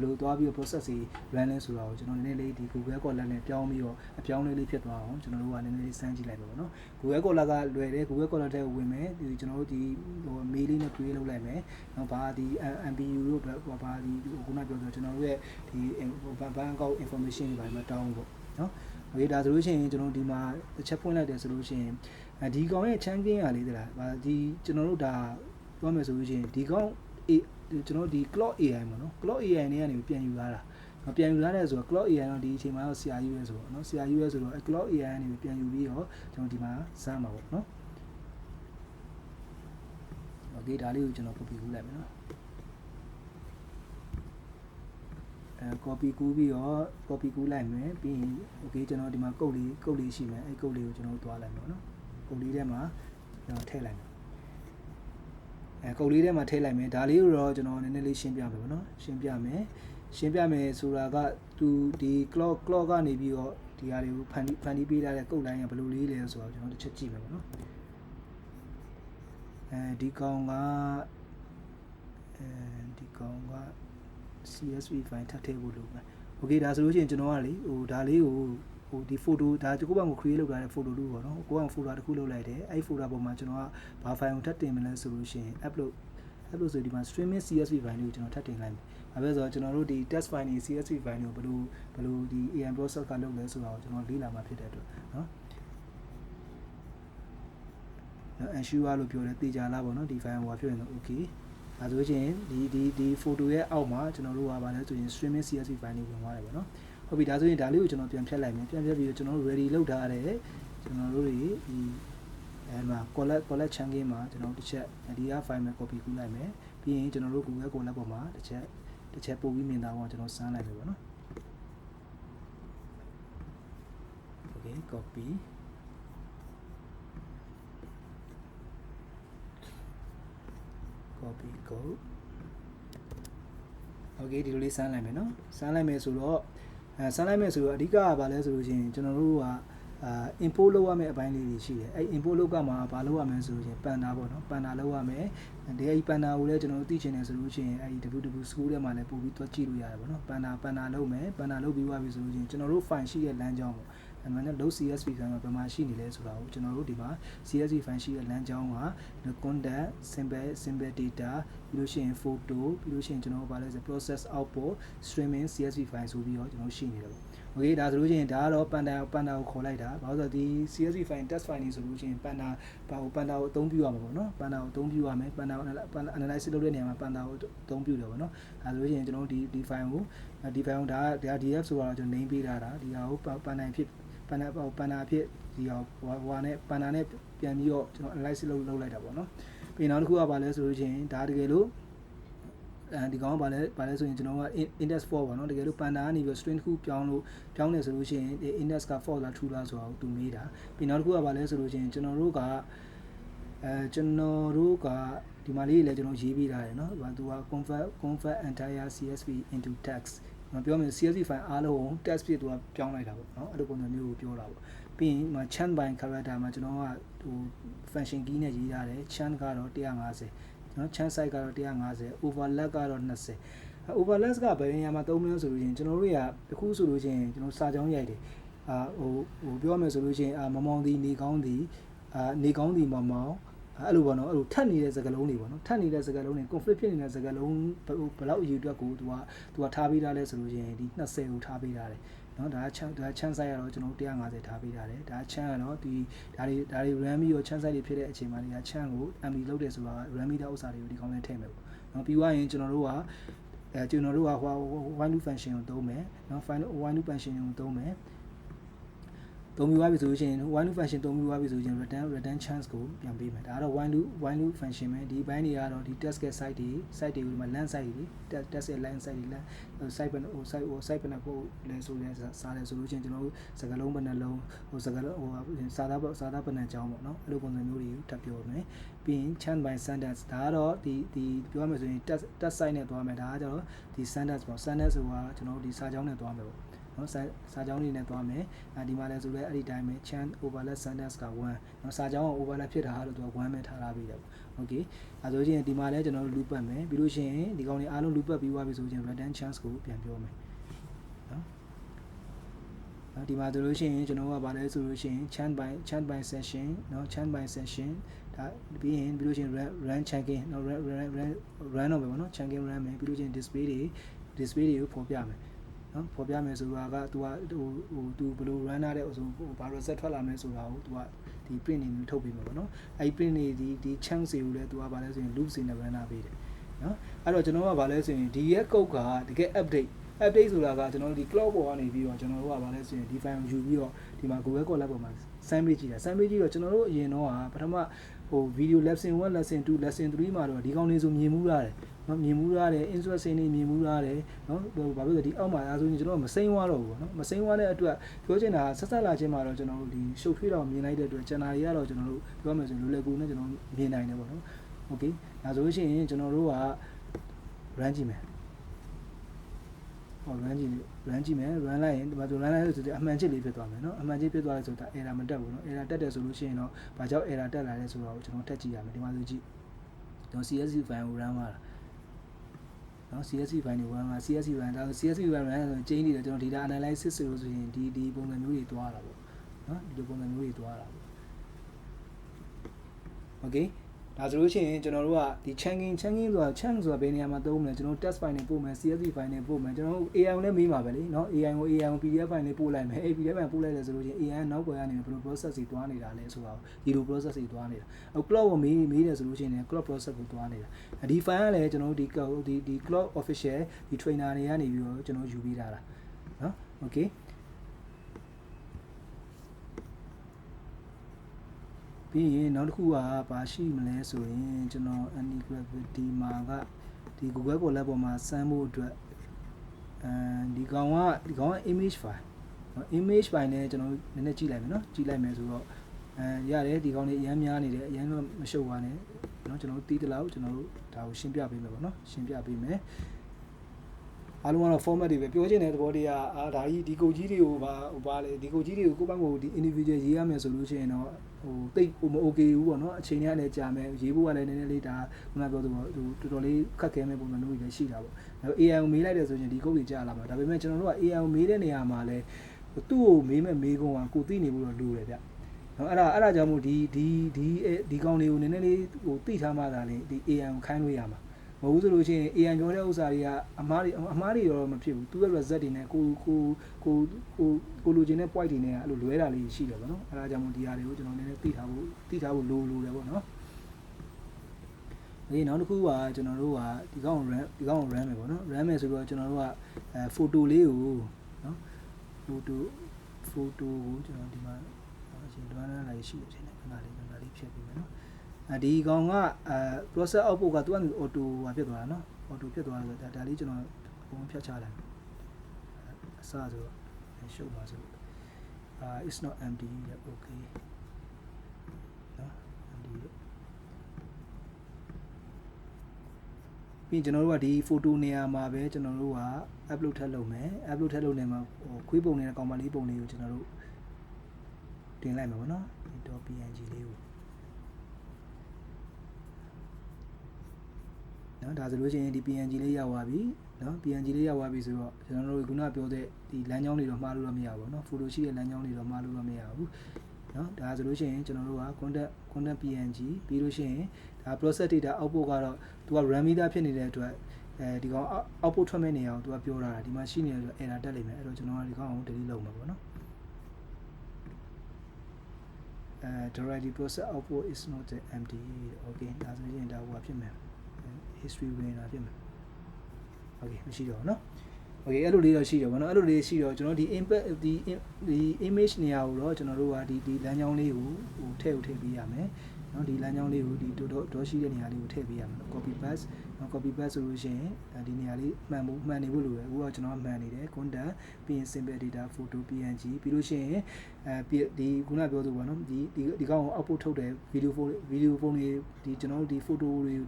လိုသွားပြီးတော့ process တွေ run လဲဆိုတာကိုကျွန်တော်နည်းနည်းလေးဒီ Google Colab နဲ့ပြောင်းပြီးတော့အပြောင်းလေးဖြစ်သွားအောင်ကျွန်တော်တို့ကနည်းနည်းလေးစမ်းကြည့်လိုက်ပါပေါ့နော် Google Colab ကလွယ်တယ် Google Colab ထဲကိုဝင်မယ်ဒီကျွန်တော်တို့ဒီဟို mail လေးနဲ့ create လုပ်လိုက်မယ်နောက်ဘာဒီ MPU တို့ဘာဒီခုနပြောဆိုကျွန်တော်တို့ရဲ့ဒီ bank account information တွေဘာမှတောင်းပေါ့နော်โอเคဒါဆိုလို့ရှိရင်ကျွန်တော်ဒီမှာတစ်ချက်ဖွင့်လိုက်တယ်ဆိုလို့ရှိရင်ဒီကောင်ရဲ့ chunk ကင်းရလေးတလားဒီကျွန်တော်တို့ဒါပြောမယ်ဆိုလို့ရှိရင်ဒီကောင်ကျွန်တော်ဒီ clock AI ပေါ့နော် clock AI နဲ့ကနေပြန်ယူလာတာပြန်ယူလာတယ်ဆိုတော့ clock AI တော့ဒီအချိန်မှာတော့ CRU ပဲဆိုတော့เนาะ CRU ပဲဆိုတော့ clock AI ကနေပြန်ယူပြီးတော့ကျွန်တော်ဒီမှာစမ်းပါပေါ့เนาะโอเคဒါလေးကိုကျွန်တော် copy ကူးလိုက်မယ်เนาะcopy ကူးပြီးတော့ copy ကူးလိုက်မယ်ပြီးရင် okay ကျွန်တော်ဒီမှာကုတ်လေးရှိမယ်အဲ့ကုတ်လေးကိုကျွန်တော်သွားလိုက်မယ်เนาะကုတ်လေးထဲမှာကျွန်တော်ထည့်လိုက်မယ်ကုတ်လေးထဲမှာထည့်လိုက်မယ်ဒါလေးကိုတော့ကျွန်တော်နည်းနည်းလေးရှင်းပြမယ်ပေါ့เนาะရှင်းပြမယ်ဆိုတာကသူဒီ clock ကနေပြီးတော့ဒီဟာတွေကိုဖန်တီးပေးထားတဲ့ကုတ်လိုင်းကဘယ်လိုလေးလဲဆိုတော့ကျွန်တော်တစ်ချက်ကြည့်မယ်ပေါ့เนาะဒီကောင်ကCSV file ထပ်ထည့်ဖို့လိုမယ်။ Okay ဒါဆိုလို့ရှိရင်ကျွန်တော်ကလေဟိုဒါလေးကိုဟိုဒီ photo ဒါကိုယ့်ဘာကို create လုပ်ထားတဲ့ photo တူပေါ့နော်။ကိုယ့်ဘာ folder တစ်ခုလုပ်လိုက်တယ်။အဲ့ folder ပေါ်မှာကျွန်တော်ကဘာ file ကိုထပ်တင်မလဲဆိုလို့ရှိရင် upload ဆိုဒီမှာ streaming CSV file ကိုကျွန်တော်ထပ်တင်လိုက်မယ်။ဘာပဲဆိုတော့ကျွန်တော်တို့ဒီ test file တွေ CSV file တွေကိုဘယ်လိုဒီ AI process ကလုပ်လဲဆိုတာကိုကျွန်တော်လေ့လာမှဖြစ်တဲ့အတွက်နော်။ ensure လို့ပြောတယ်တေချာလားပေါ့နော်ဒီ file ဟိုဖြစ်ရင်တော့ okayဒါဆိုရင်ဒီ photo ရဲ့အောက်မှာကျွန်တော်တို့ကဗာလဲဆိုရင် streaming CSV file တွေဝင်သွားတယ်ပေါ့နော်ဟုတ်ပြီဒါဆိုရင်ဒါလေးကိုကျွန်တော်ပြန်ဖြတ်လိုက်မယ်ပြန်ဖြတ်ပြီးတော့ကျွန်တော်တို့ ready လုပ်ထားရတယ်ကျွန်တော်တို့တွေဒီမှာ collect chunking မှာကျွန်တော်တို့တစ်ချက်ဒီက file မှာ copy ကူးလိုက်မယ်ပြီးရင်ကျွန်တော်တို့ Google Colab ပေါ်မှာတစ်ချက်ပို့ပြီးမြင်တာပေါ့ကျွန်တော်စမ်းလိုက်မယ်ပေါ့နော် okay copy code okay ဒီလိုလေးစမ်းလိုက်မယ်နော်စမ်းလိုက်မယ်ဆိုတော့အဓိကကဘာလဲဆိုလို့ရှိရင်ကျွန်တော်တို့ကimport လုပ်ရမယ့်အပိုင်းလေးတွေရှိတယ်အဲ့ import လုပ်ကမှာဘာလုပ်ရမလဲဆိုလို့ရှိရင် panda ပေါ့နော် panda လုပ်ရမယ်ဒီအဲ့ panda ကိုလည်းကျွန်တော်တို့သိချင်တယ်ဆိုလို့ရှိရင်အဲ့ www school ထဲမှာလည်းပို့ပြီးတွက်ကြည့်လို့ရတယ်ပေါ့နော် panda လုပ်မယ် panda လုပ်ပြီးသွားပြီဆိုလို့ရှိရင်ကျွန်တော်တို့ file ရှိတဲ့လမ်းကြောင်းပေါ့အဲ့မှာ load CSV file မှာဘယ်မှာရှိနေလဲဆိုတာကိုကျွန်တော်တို့ဒီမှာ CSV file ရှိတဲ့လမ်းကြောင်းက content simple data ပြီးလို့ရှိရင် photo ပြီးလို့ရှိရင်ကျွန်တော်တို့ဗာလဲဆို process output streaming CSV file ဆိုပြီးတော့ကျွန်တော်ရှိနေတယ်ပေါ့ okay ဒါဆိုလို့ရှိရင်ဒါကတော့ panda ကိုခေါ်လိုက်တာဘာလို့ဆိုတော့ဒီ CSV file test file နေဆိုလို့ရှိရင် panda ကိုအသုံးပြုရမှာပေါ့နော် panda ကိုအသုံးပြုရမယ် panda ကို analysis လုပ်တဲ့နေရာမှာ panda ကိုအသုံးပြုတယ်ပေါ့နော်ဒါဆိုလို့ရှိရင်ကျွန်တော်တို့ဒီ file ကိုဒါ DF ဆိုတော့ကျွန်တော် name ပေးထားတာဒီဟာကို panda ဖြစ်ဒီဟိုနဲ့ panda နဲ့ပြန်ပြီးတော့ကျွန်တော် analysis လုပ်လိုက်တာပေါ့နော်ပြီးနောက်တစ်ခုကဘာလဲဆိုလို့ရှိရင်ဒါတကယ်လို့ဒီကောင်ကဘာလဲဆိုရင်ကျွန်တော်က index 4ပေါ့နော်တကယ်လို့ panda ကနေပြီး string တစ်ခုပြောင်းနေဆိုလို့ရှိရင် index က false လား true လားဆိုတာကိုသူမေးတာပြီးနောက်တစ်ခုကဘာလဲဆိုလို့ရှိရင်ကျွန်တော်တို့ကဒီမှာလေးလည်းကျွန်တော်ရေးပေးထားတယ်เนาะသူက convert entire CSV into text ပြောမယ် CSV file အားလုံး text ဖြစ်သူကပြောင်းလိုက်တာပေါ့เนาะအဲ့လိုပုံစံမျိုးကိုပြောတာပေါ့ပြီးရင်မှာ chunk by character မှာကျွန်တော်ကဟို function key နဲ့ရေးထားတယ် chunk ကတော့150နော် chunk size ကတော့150 overlap ကတော့20 overlap ကဘယ်နေရာမှာသုံးမလဲဆိုလို့ချင်းကျွန်တော်တို့ကတခုဆိုလို့ချင်းကျွန်တော်စာကြောင်းရိုက်တယ်ဟိုပြောမယ်ဆိုလို့ချင်းမမောင်သည်နေကောင်းသည်နေကောင်းသည်မမောင်အဲ့လိုပေါ့နော်အဲ့လိုထပ်နေတဲ့စကားလုံးတွေပေါ့နော်ထပ်နေတဲ့စကားလုံးတွေ conflict ဖြစ်နေတဲ့စကားလုံးဘယ်လောက်အယူအတွက်ကိုသူကထားပေးထားလဲဆိုလို့ချင်းဒီ20ကိုထားပေးထားတယ်နော်ဒါချမ်းဆိုင်ရတော့ကျွန်တော်150ထားပေးထားတယ်ဒါချမ်းကတော့ဒီဒါတွေ RAM ပြီးတော့ချမ်းဆိုင်တွေဖြစ်တဲ့အချိန်မှာဒီချမ်းကို MB လုပ်တယ်ဆိုတာ RAM ပြီးတဲ့ဥစ္စာတွေကိုဒီကောင်းနဲ့ထည့်မယ်ပေါ့နော်ပြီးသွားရင်ကျွန်တော်တို့ကwhile loop function ကိုသုံးမယ်နော် while loop function ကိုသုံးမယ် သုံးပြီးသွားပြီဆိုလို့ရှိရင် while loop function သုံးပြီးသွားပြီဆိုရင် return chance ကိုပြန်ပေးမယ်ဒါကတော့ while loop function ပဲဒီဘိုင်းတွေကတော့ဒီ test get site တွေကိုဒီမှာ land site တွေ test get land site တွေ land site ဘယ် site ဘယ်နှခုလဲဆိုလဲစားတယ်ဆိုလို့ရှိရင်ကျွန်တော်တို့စကားလုံးဘယ်နှလုံးစကားလုံးစာသားဘယ်နှကြောင်းပေါ့နော်အဲ့လိုပုံစံမျိုးတွေကိုထပ်ပြောမယ်ပြီးရင် chant by sentence ဒါကတော့ဒီပြောရမယ်ဆိုရင် test site နဲ့သွားမယ်ဒါကကျတော့ဒီ sentence ပေါ့ sentence ဆိုတာကျွန်တော်တို့ဒီစာကြောင်းနဲ့သွားမယ်ပေါ့နော်စာကြောင်းလေးနဲ့သွားမယ်ဒီမှာလဲဆိုလဲအဲ့ဒီတိုင်းပဲ chant overlap sentence က1နော်စာကြောင်းက overlap ဖြစ်တာလို့သူက1ပဲထားပေးတယ်ပေါ့ okay အဲဆိုရင်ဒီမှာလဲကျွန်တော်တို့ loop ပတ်မယ်ပြီးလို့ရှိရင်ဒီကောင်တွေအားလုံး loop ပတ်ပြီးသွားပြီဆိုရင် return chance ကိုပြန်ပြောမယ်နော်ဒီမှာဆိုလို့ရှိရင်ကျွန်တော်ကဗာလဲဆိုလို့ရှိရင် chant by session နော် chant by session ဒါပြီးလို့ရှိရင် run checking နော် run တော့ပဲပေါ့နော် checking run မယ်ပြီးလို့ရှိရင် display တွေကိုပေါ်ပြမယ်နော်ပေါ်ပြမယ်ဆိုတာက तू ဘယ်လို run ရတဲ့ဆိုဘာ result ထွက်လာမယ်ဆိုတာကို तू ကဒီ print နေထုတ်ပေးမှာပေါ့နော်အဲဒီ print နေဒီ chunk တွေကိုလည်း तू ကဗာလဲဆိုရင် loop စီနဲ့ run ပေးတယ်နော်အဲ့တော့ကျွန်တော်ကဗာလဲဆိုရင်ဒီရဲ့ code ကတကယ် update ဆိုတာကကျွန်တော်တို့ဒီ cloud ပေါ်ကနေပြီးတော့ကျွန်တော်တို့ကဗာလဲဆိုရင်ဒီ file ကိုယူပြီးတော့ဒီမှာ Google Colab ပေါ်မှာ send ပေးကြည့်တာ send ပေးကြည့်တော့ကျွန်တော်တို့အရင်တော့ပထမvideo lesson 1 lesson 2 lesson 3မှာတော့ဒီကောင်လေးဆိုမြင်မှုရတယ်နော်မြင်မှုရတယ် instruction တွေမြင်မှုရတယ်နော်ဘာဖြစ်လဲဒီအောက်မှာအဲဆိုရင်ကျွန်တော်မစိမ့်သွားတော့ဘူးပေါ့နော်မစိမ့်သွားတဲ့အတွက်ပြောချင်တာဆက်ဆက်လာခြင်းမှာတော့ကျွန်တော်တို့ဒီရှုပ်ထွေးတော့မြင်လိုက်တဲ့အတွက် channel တွေကတော့ကျွန်တော်တို့ပြောမယ်ဆိုရင်လွယ်လွယ်ကူကူနဲ့ကျွန်တော်မြင်နိုင်တယ်ပေါ့နော် okay ဒါဆိုလို့ရှိရင်ကျွန်တော်တို့က run ကြည့်မယ်run ကြည့်မယ် run လိုက်ရင်ဒီမှာဆို run လိုက်လို့ဆိုတော့အမှန်ချစ်လေးဖြစ်သွားမယ်နော်အမှန်ချစ်ဖြစ်သွားလဲဆိုတာ error မတက်ဘူးနော် error တက်တယ်ဆိုလို့ရှိရင်တော့ဘာကြောင့် error တက်လာလဲဆိုတော့ကျွန်တော်ထပ်ကြည့်ရမယ်ဒီမှာဆိုကြည့်ကျွန်တော် CSV file ကို run ပါလားနော် CSV file ကို run ပါ CSV file ဒါဆို CSV file run ဆိုရင် change နေတယ်ကျွန်တော် data analysis ဆိုလို့ဆိုရင်ဒီပုံစံမျိုးတွေတွားတာပေါ့နော်ဒီလိုပုံစံမျိုးတွေတွားတာပေါ့ okay ဒါဆိုလို့ရှိရင်ကျွန်တော်တို့ကဒီ chunking ဆိုတာဘယ်နေရာမှာသုံးမလဲကျွန်တော် test file နဲ့ပို့မယ် CSV file နဲ့ပို့မယ်ကျွန်တော်တို့ AI ကိုလည်းမေးမှာပဲလေเนาะ AI ကို PDF file နဲ့ပို့လိုက်မယ် PDF file ပို့လိုက်လဲဆိုလို့ရှိရင် AI နောက်ကွယ်ကနေဘယ်လို process တွေတွားနေတာလဲဆိုတာကိုဒီလို process တွေတွားနေတာအခု cloud ကိုမေးတယ်ဆိုလို့ရှိရင် cloud process ကိုတွားနေတာဒီ file ကလည်းကျွန်တော်တို့ဒီ cloud official ဒီ trainer တွေကနေပြီးတော့ကျွန်တော်ယူပေးထားတာเนาะ okayပြီးရင်နောက်တစ်ခုကဘာရှိမလဲဆိုရင်ကျွန်တော် Antigravity မှာကဒီ Google Colab ပေါ်မှာစမ်းဖို့အတွက်ဒီကောင်က image file နော် image file နဲ့ကျွန်တော်နည်းနည်းကြည့်လိုက်မယ်နော်ကြည့်လိုက်မယ်ဆိုတော့ရတယ်ဒီကောင်တွေအများများနေတယ်အရင်တော့မရှုပ်ပါနဲ့နော်ကျွန်တော်တို့တီးတလောက်ကျွန်တော်တို့ဒါကိုရှင်းပြပေးမယ်ပေါ့နော်ရှင်းပြပေးမယ်အားလုံးကတော့ format တွေပဲပြောချင်တဲ့သဘောတရားဒါကြီးဒီကုတ်ကြီးတွေကိုဘာလဲဒီကုတ်ကြီးတွေကိုကိုယ့်ဘက်ကိုဒီ individual ရေးရမယ်ဆိုလို့ရှိရင်တော့တိတ်မ okay ဘူးပေါ့နော်အချိန်နဲ့လည်းကြာမယ်ရေးဖို့ကလည်းနည်းနည်းလေးဒါခုနပြောသလိုတော်တော်လေးခက်ခဲမဲ့ပုံစံမျိုးတွေလည်းရှိတာပေါ့ဒါ AI ကိုမေးလိုက်တယ်ဆိုရင်ဒီကုတ်တွေကြာလာမှာဒါပေမဲ့ကျွန်တော်တို့က AI ကိုမေးတဲ့နေရာမှာလည်းသူ့ကိုမေးမဲ့မေးခွန်းကကိုသိနေဖို့တော့လိုတယ်ဗျနော်အဲ့ဒါကြောင့်မို့ဒီကောင်တွေကိုနည်းနည်းလေးသိထားမှသာလေဒီ AI ကိုခိုင်းလို့ရမှာမဟုတ်ဘူးဆိုလို့ရှိရင် AI ပြောတဲ့ဥစ္စာတွေကအမားတွေတော့မဖြစ်ဘူးသူ့ရဲ့ result တွေနဲ့ကိုလိုချင်တဲ့ point တွေနဲ့အဲ့လိုလွဲတာလေးရှိတယ်ပေါ့နော်အဲ့ဒါကြောင့်မို့ဒီဟာတွေကိုကျွန်တော်နည်းနည်းသိထားဖို့လိုတယ်ပေါ့နော်နောက်တစ်ခုကကျွန်တော်တို့ကဒီကောင်ကို run မယ်ပေါ့နော် run မယ်ဆိုတော့ကျွန်တော်တို့ကphoto လေးကိုနော် photo ကိုကျွန်တော်ဒီမှာအချိန်တွန်းလာရှိတယ်ခဏလေးဖြတ်ပြီးမယ်နော်ဒီကောင်ကprocess output ကသူက auto ဖြစ်သွားတာเนาะ auto ဖြစ်သွားတယ်ဒါလေးကျွန်တော်ပုံဖြတ်ချလိုက်အစဆိုတော့ရှုပ်ပါဆိုit's not empty yet okay เนาะ empty ပြီးကျွန်တော်တို့ကဒီ photo နေရာမှာပဲကျွန်တော်တို့က upload ထပ်လုပ်မယ် upload ထပ်လုပ်နေမှာခွေးပုံနေတဲ့ကောင်မလေးပုံလေးကိုကျွန်တော်တို့တင်လိုက်မှာပေါ့เนาะ .png လေးကိုနော်ဒါဆိုလို့ရှိရင်ဒီ PNG လေးရောက်သွားပြီနော် PNG လေးရောက်သွားပြီဆိုတော့ကျွန်တော်တို့ခုနပြောတဲ့ဒီလမ်းကြောင်းတွေတော့မှားလို့တော့မရဘူးเนาะ photo ရှိတဲ့လမ်းကြောင်းတွေတော့မှားလို့တော့မရဘူးနော်ဒါဆိုလို့ရှိရင်ကျွန်တော်တို့က content PNG ပြီးလို့ရှိရင်ဒါ process data output ကတော့သူက run meter ဖြစ်နေတဲ့အတွက်ဒီကောင် output ထွက်မဲ့နေအောင်သူကပြောတာဒီမှာရှိနေတယ်ဆို error တက်လိမ့်မယ်အဲ့တော့ကျွန်တော်ကဒီကောင်ကို delete လုပ်မှာပေါ့နော်directory process output is not empty okay ဒါဆိုရင်ဒါဟိုဖြစ်မယ်history ဝင်လာဖြစ်မယ် okay မရှိတော့ဘူးเนาะ okay အဲ့လိုလေးတော့ရှိတယ်ဗောနော်အဲ့လိုလေးရှိတော့ကျွန်တော်ဒီ impact ဒီ image နေရာကိုတော့ကျွန်တော်တို့ကဒီလမ်းကြောင်းလေးကိုဟိုထည့်ပေးရမယ်နော်ဒီလမ်းကြောင်းလေးကိုဒီတော့ရှိတဲ့နေရာလေးကိုထည့်ပေးရမယ် copy paste နော် copy paste ဆိုလို့ရှိရင်ဒီနေရာလေးမှန်နေဖို့လိုတယ်အခုတော့ကျွန်တော်မှန်နေတယ် content ပြီးရင် simple data photo png ပြီးလို့ရှိရင်ဒီခုနပြောသူပေါ့နော်ဒီကောင်ကို output ထုတ်တယ် video phone တွေဒီကျွန်တော်တို့ဒီ photo တွေကို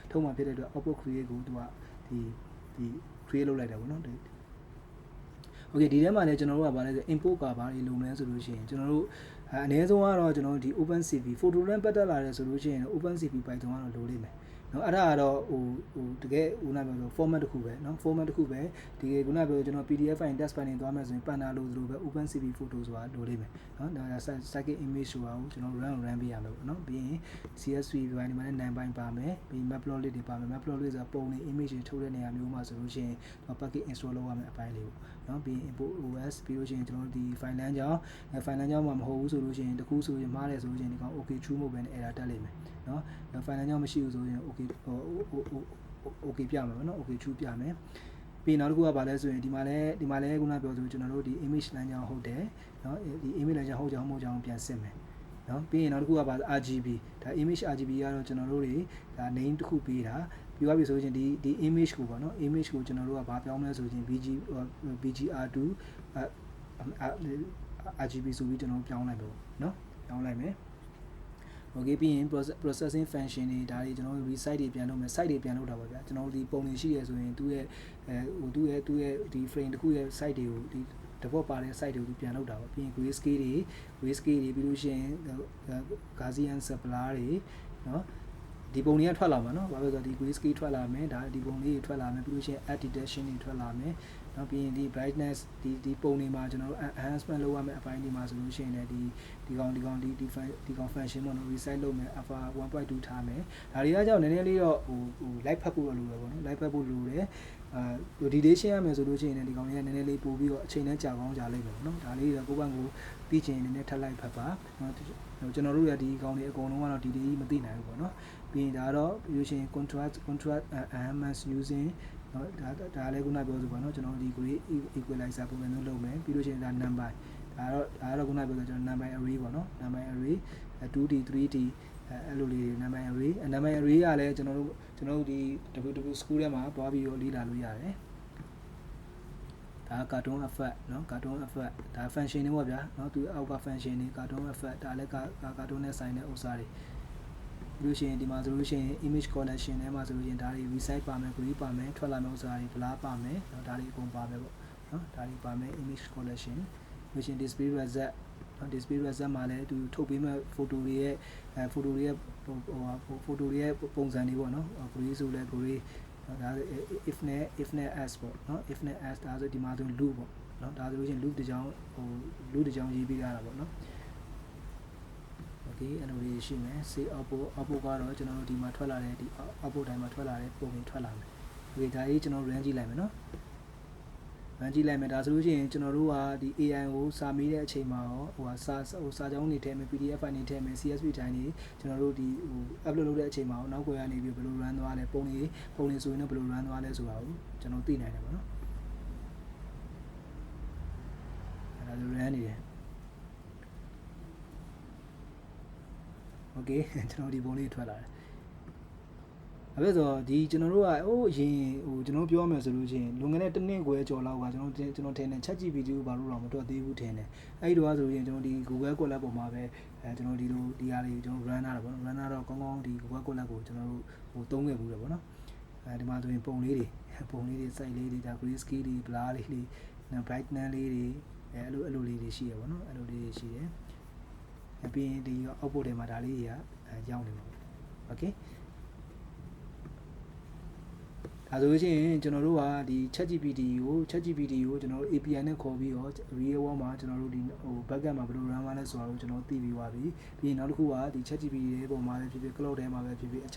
ထုတ်မှာဖြစ်တဲ့အတွက် output create ကိုသူကဒီ create လုပ်လိုက်တာပေါ့နော်okay ဒီထဲမှာလည်းကျွန်တော်တို့ကဗာလဲဆို import ကဘာတွေလုပ်မလဲဆိုလို့ရှိရင်ကျွန်တော်တို့အနည်းဆုံးကတော့ကျွန်တော်တို့ဒီ OpenCV photo run ပတ်သက်လာတယ်ဆိုလို့ရှိရင် OpenCV Python ကတော့လိုလိမ့်မယ်နော်အဲ့ဒါကတော့ဟိုတကယ်ခုနပြောဆို format တစ်ခုပဲနော် format တစ်ခုပဲဒီခုနပြောကျွန်တော် PDF file text file တွေသွားမယ်ဆိုရင်ပန်နာလို့လိုပဲ OpenCV photo ဆိုတာလိုလိမ့်မယ်နော်ဒါ static image ဆိုတာကိုကျွန်တော် run ပေးရမယ်ပေါ့နော်ပြီးရင် CSV ဘိုင်းဒီမှာလည်း9ပိုင်းပါမယ်ပြီး matplotlib တွေပါမယ် matplotlib ဆိုတာပုံတွေ image တွေထုတ်တဲ့နေရာမျိုးမှာဆိုလို့ရှိရင် package install လုပ်ရမယ်အပိုင်းလေးပေါ့နော်ပြီး import OS ပြီးလို့ရှိရင်ကျွန်တော်တို့ဒီ file လမ်းကြောင်းမှာမဟုတ်ဘူးဆိုလို့ရှိရင်တခုဆိုရင်မှားတယ်ဆိုလို့ရှိရင်ဒီကောင် okay true မဟုတ်ဘဲနဲ့ error တက်လိမ့်မယ်နော် file လမ်းကြောင်းမရှိဘူးဆိုရင် okay ပြမယ်ပေါ့နော် okay true ပြမယ်ပြီးနောက်တစ်ခုကဘာလဲဆိုရင်ဒီမှာလဲခုနပြောဆိုကျွန်တော်တို့ဒီ image လမ်းကြောင်းဟုတ်တယ်နော်ဒီ image လမ်းကြောင်းဟုတ်ကြောင်းမဟုတ်ကြောင်းပြန်စစ်မယ်နော်ပြီးရင်နောက်တစ်ခုကဘာ RGB ဒါ image RGB ကတော့ကျွန်တော်တို့တွေဒါ name တစ်ခုပေးတာပြီးသွားပြီဆိုရင်ဒီ image ကိုပေါ့နော် image ကိုကျွန်တော်တို့ကဘာပြောင်းမလဲဆိုရင် BGR2 RGB ဆိုပြီးကျွန်တော်ပြောင်းလိုက်ပေါ့နော်ပြောင်းလိုက်မယ်okay ပြီးရင် processing function တွေဒါတွေကျွန်တော်တို့ resite တွေပြန်လုပ်မယ် site တွေပြန်လုပ်တာပါဗျာကျွန်တော်တို့ဒီပုံတွေရှိရဆိုရင်သူ့ရဲ့သူ့ရဲ့ဒီ frame တစ်ခုရဲ့ site တွေကိုဒီ default ပါတဲ့ site တွေကိုပြန်လုပ်တာပါပြီးရင် grayscale တွေပြီးလို့ရှိရင် Gaussian suppler တွေနော်ဒီပုံတွေကထွက်လာမှာနော်ဘာလို့လဲဆိုတော့ဒီ grayscale ထွက်လာမယ်ဒါဒီပုံလေးတွေထွက်လာမယ်ပြီးလို့ရှိရင် add detection တွေထွက်လာမယ်နောက်ပြီးရင်ဒီ brightness ဒီပုံတွေမှာကျွန်တော်တို့ enhancement လုပ်ရမယ်အပိုင်းဒီမှာဆိုလို့ရှိရင်လည်းဒီကောင် function ပေါ့နော် reset လုပ်မယ် alpha 1.2 ထားမယ်ဒါတွေကကြောင့်နည်းနည်းလေးတော့ဟို live ဖတ်ဖို့လိုတယ်ပေါ့နော် live ဖတ်ဖို့လိုတယ်ဒီ day ရှင်းရမယ်ဆိုလို့ရှိရင်လည်းဒီကောင်တွေကနည်းနည်းလေးပို့ပြီးတော့အချိန်နဲ့ကြာကောင်းကြာလိမ့်မယ်ပေါ့နော်ဒါလေးတွေကကိုယ့်ဘက်ကိုပြီးချင်နည်းနည်းထပ်လိုက်ဖတ်ပါနော်ကျွန်တော်တို့ရဒီကောင်တွေအကုန်လုံးကတော့ဒီလေးမသိနိုင်ဘူးပေါ့နော်ပြီးရင်ဒါတော့ပြီးလို့ရှိရင် contract enhancement using နော်ဒါလည်းခုနပြောဆိုပါနော်ကျွန်တော်ဒီ grid equalizer ပုံစံမျိုးလုပ်မယ်ပြီးလို့ရှိရင်ဒါ number ဒါတော့ခုနပြောဆိုကျွန်တော် number array ပေါ့နော် number array 2D 3D အဲ့လိုလေး number array ကလည်းကျွန်တော်တို့ဒီ WW school ထဲမှာသွားပြီးတော့လေ့လာလို့ရတယ်ဒါ cartoon effect နော် cartoon effect ဒါ function တွေပေါ့ဗျာနော်သူအောက်က function တွေ cartoon effect ဒါလည်း cartoon နဲ့ဆိုင်တဲ့ဥစ္စာတွေလို့ရှိရင်ဒီမှာဆိုလို့ရှိရင် image collection ထဲမှာဆိုလို့ရှိရင်ဒါတွေ resize ပါမယ် grid ပါမယ်ထွက်လာမယ့်ဥစ္စာတွေ blur ပါမယ်เนาะဒါတွေအကုန်ပါမယ်ပေါ့เนาะဒါတွေပါမယ် image collection လို့ရှိရင် display result เนาะ display result မှာလည်းသူထုတ်ပေးမဲ့ photo တွေရဲ့ photo တွေရဲ့ပုံစံတွေပေါ့เนาะ grid ဆိုလဲ grid ဒါ if နဲ့ as ပေါ့เนาะ if နဲ့ as ဒါဆိုဒီမှာဆို loop ပေါ့เนาะဒါဆိုလို့ရှိရင် loop တစ်ကြောင်းloop တစ်ကြောင်းရေးပေးရတာပေါ့เนาะokay အဲ့လိုလေးရှိမယ် say output ကတော့ကျွန်တော်တို့ဒီမှာထွက်လာတဲ့ဒီ output တိုင်းမှာထွက်လာတဲ့ပုံတွေထွက်လာမယ် okay ဒါကြီးကျွန်တော် run ကြည့်လိုက်မယ်နော် run ကြည့်လိုက်မယ်ဒါဆိုလို့ရှိရင်ကျွန်တော်တို့ကဒီ AI ကိုစာမေးတဲ့အချိန်မှာရောဟိုစာကြောင်းတွေထည့်မယ် PDF file တွေထည့်မယ် CSV တိုင်းတွေကျွန်တော်တို့ဒီဟို upload လုပ်တဲ့အချိန်မှာရောနောက်ွယ်ကနေပြီးဘယ်လို run သွားလဲပုံတွေဆိုရင်တော့ဘယ်လို run သွားလဲဆိုတာကိုကျွန်တော်သိနိုင်တယ်ပေါ့နော်အဲ့ဒါဆို run နေတယ်โอเคကျွန်တော်ဒီပုံလေးထွက်လာတယ်အဲ့ဒါဆိုဒီကျွန်တော်တို့ကအရင်ဟိုကျွန်တော်ပြောမယ်ဆိုလို့ချင်းလွန်ခဲ့တဲ့တစ်နှစ်ခွဲကျော်လောက်ကကျွန်တော်ထင်တယ် ChatGPT ကိုဘာလို့တော့မတွက်သေးဘူးထင်တယ်အဲ့ဒီတော့ဆိုရင်ကျွန်တော်ဒီ Google Colab ပေါ်မှာပဲကျွန်တော်ဒီလိုဒီဟာတွေကျွန်တော် run တာပေါ့နော် run တော့ကောင်းကောင်းဒီ Google Colab ကိုကျွန်တော်တို့ဟိုသုံးခဲ့ဘူးတယ်ပေါ့နော်ဒီမှာဆိုရင်ပုံလေးတွေ site လေးတွေဒါ grayscale တွေ blur လေးတွေ brightness လေးတွေအဲ့လိုလေးတွေရှိရပေါ့နော်အဲ့လိုလေးတွေရှိတယ်ပြီးရင်ဒီ output တွေမှာဒါလေးတွေကရောက်နေမှာပေါ့ okay ဒါဆိုလို့ရှိရင်ကျွန်တော်တို့ကဒီ ChatGPT ကိုကျွန်တော်တို့ API နဲ့ခေါ်ပြီးတော့ real world မှာကျွန်တော်တို့ဒီဟို backend မှာဘယ်လို run မလဲဆိုတာကိုကျွန်တော်သိပြီးသွားပြီပြီးရင်နောက်တစ်ခုကဒီ ChatGPT ရဲ့ပုံမှာလည်းဖြစ်ဖြစ် cloud ထဲမှာပဲဖြစ်ဖြစ်အ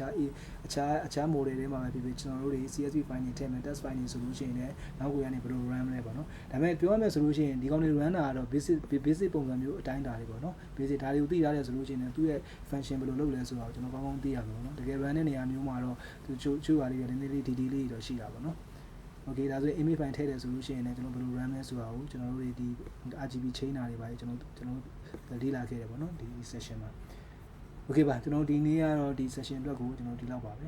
ခြား model တွေမှာပဲဖြစ်ဖြစ်ကျွန်တော်တို့တွေ CSV file တွေထည့်မယ် test file တွေဆိုလို့ရှိရင်လည်းနောက်ကိုရနေဘယ်လို run မလဲပေါ့နော်ဒါပေမဲ့ပြောရမယ်ဆိုလို့ရှိရင်ဒီကောင်တွေ run တာကတော့ basic ပုံစံမျိုးအတိုင်းတာတွေပေါ့နော် basic ဒါတွေကိုသိထားတယ်ဆိုလို့ရှိရင်သူ့ရဲ့ function ဘယ်လိုလုပ်လဲဆိုတာကိုကျွန်တော်ကောင်းကောင်းသိရမှာပေါ့နော်တကယ် run တဲ့နေရာမျိုးမှာတော့သူချို့ဟာလေးတွေနည်းနည်းလေး detail လေးတော့ရှိတာပေါ့နော် okay ဒါဆိုရင် image file ထည့်တယ်ဆိုလို့ရှိရင်လည်းကျွန်တော်ဘယ်လို run လဲဆိုတာကိုကျွန်တော်တို့ဒီ RGB chainer တွေပါကျွန်တော်လေ့လာခဲ့တယ်ပေါ့နော်ဒီ session မှာ okay ပါကျွန်တော်ဒီနေ့ကတော့ဒီ session အတွက်ကိုကျွန်တော်ဒီလောက်ပါပဲ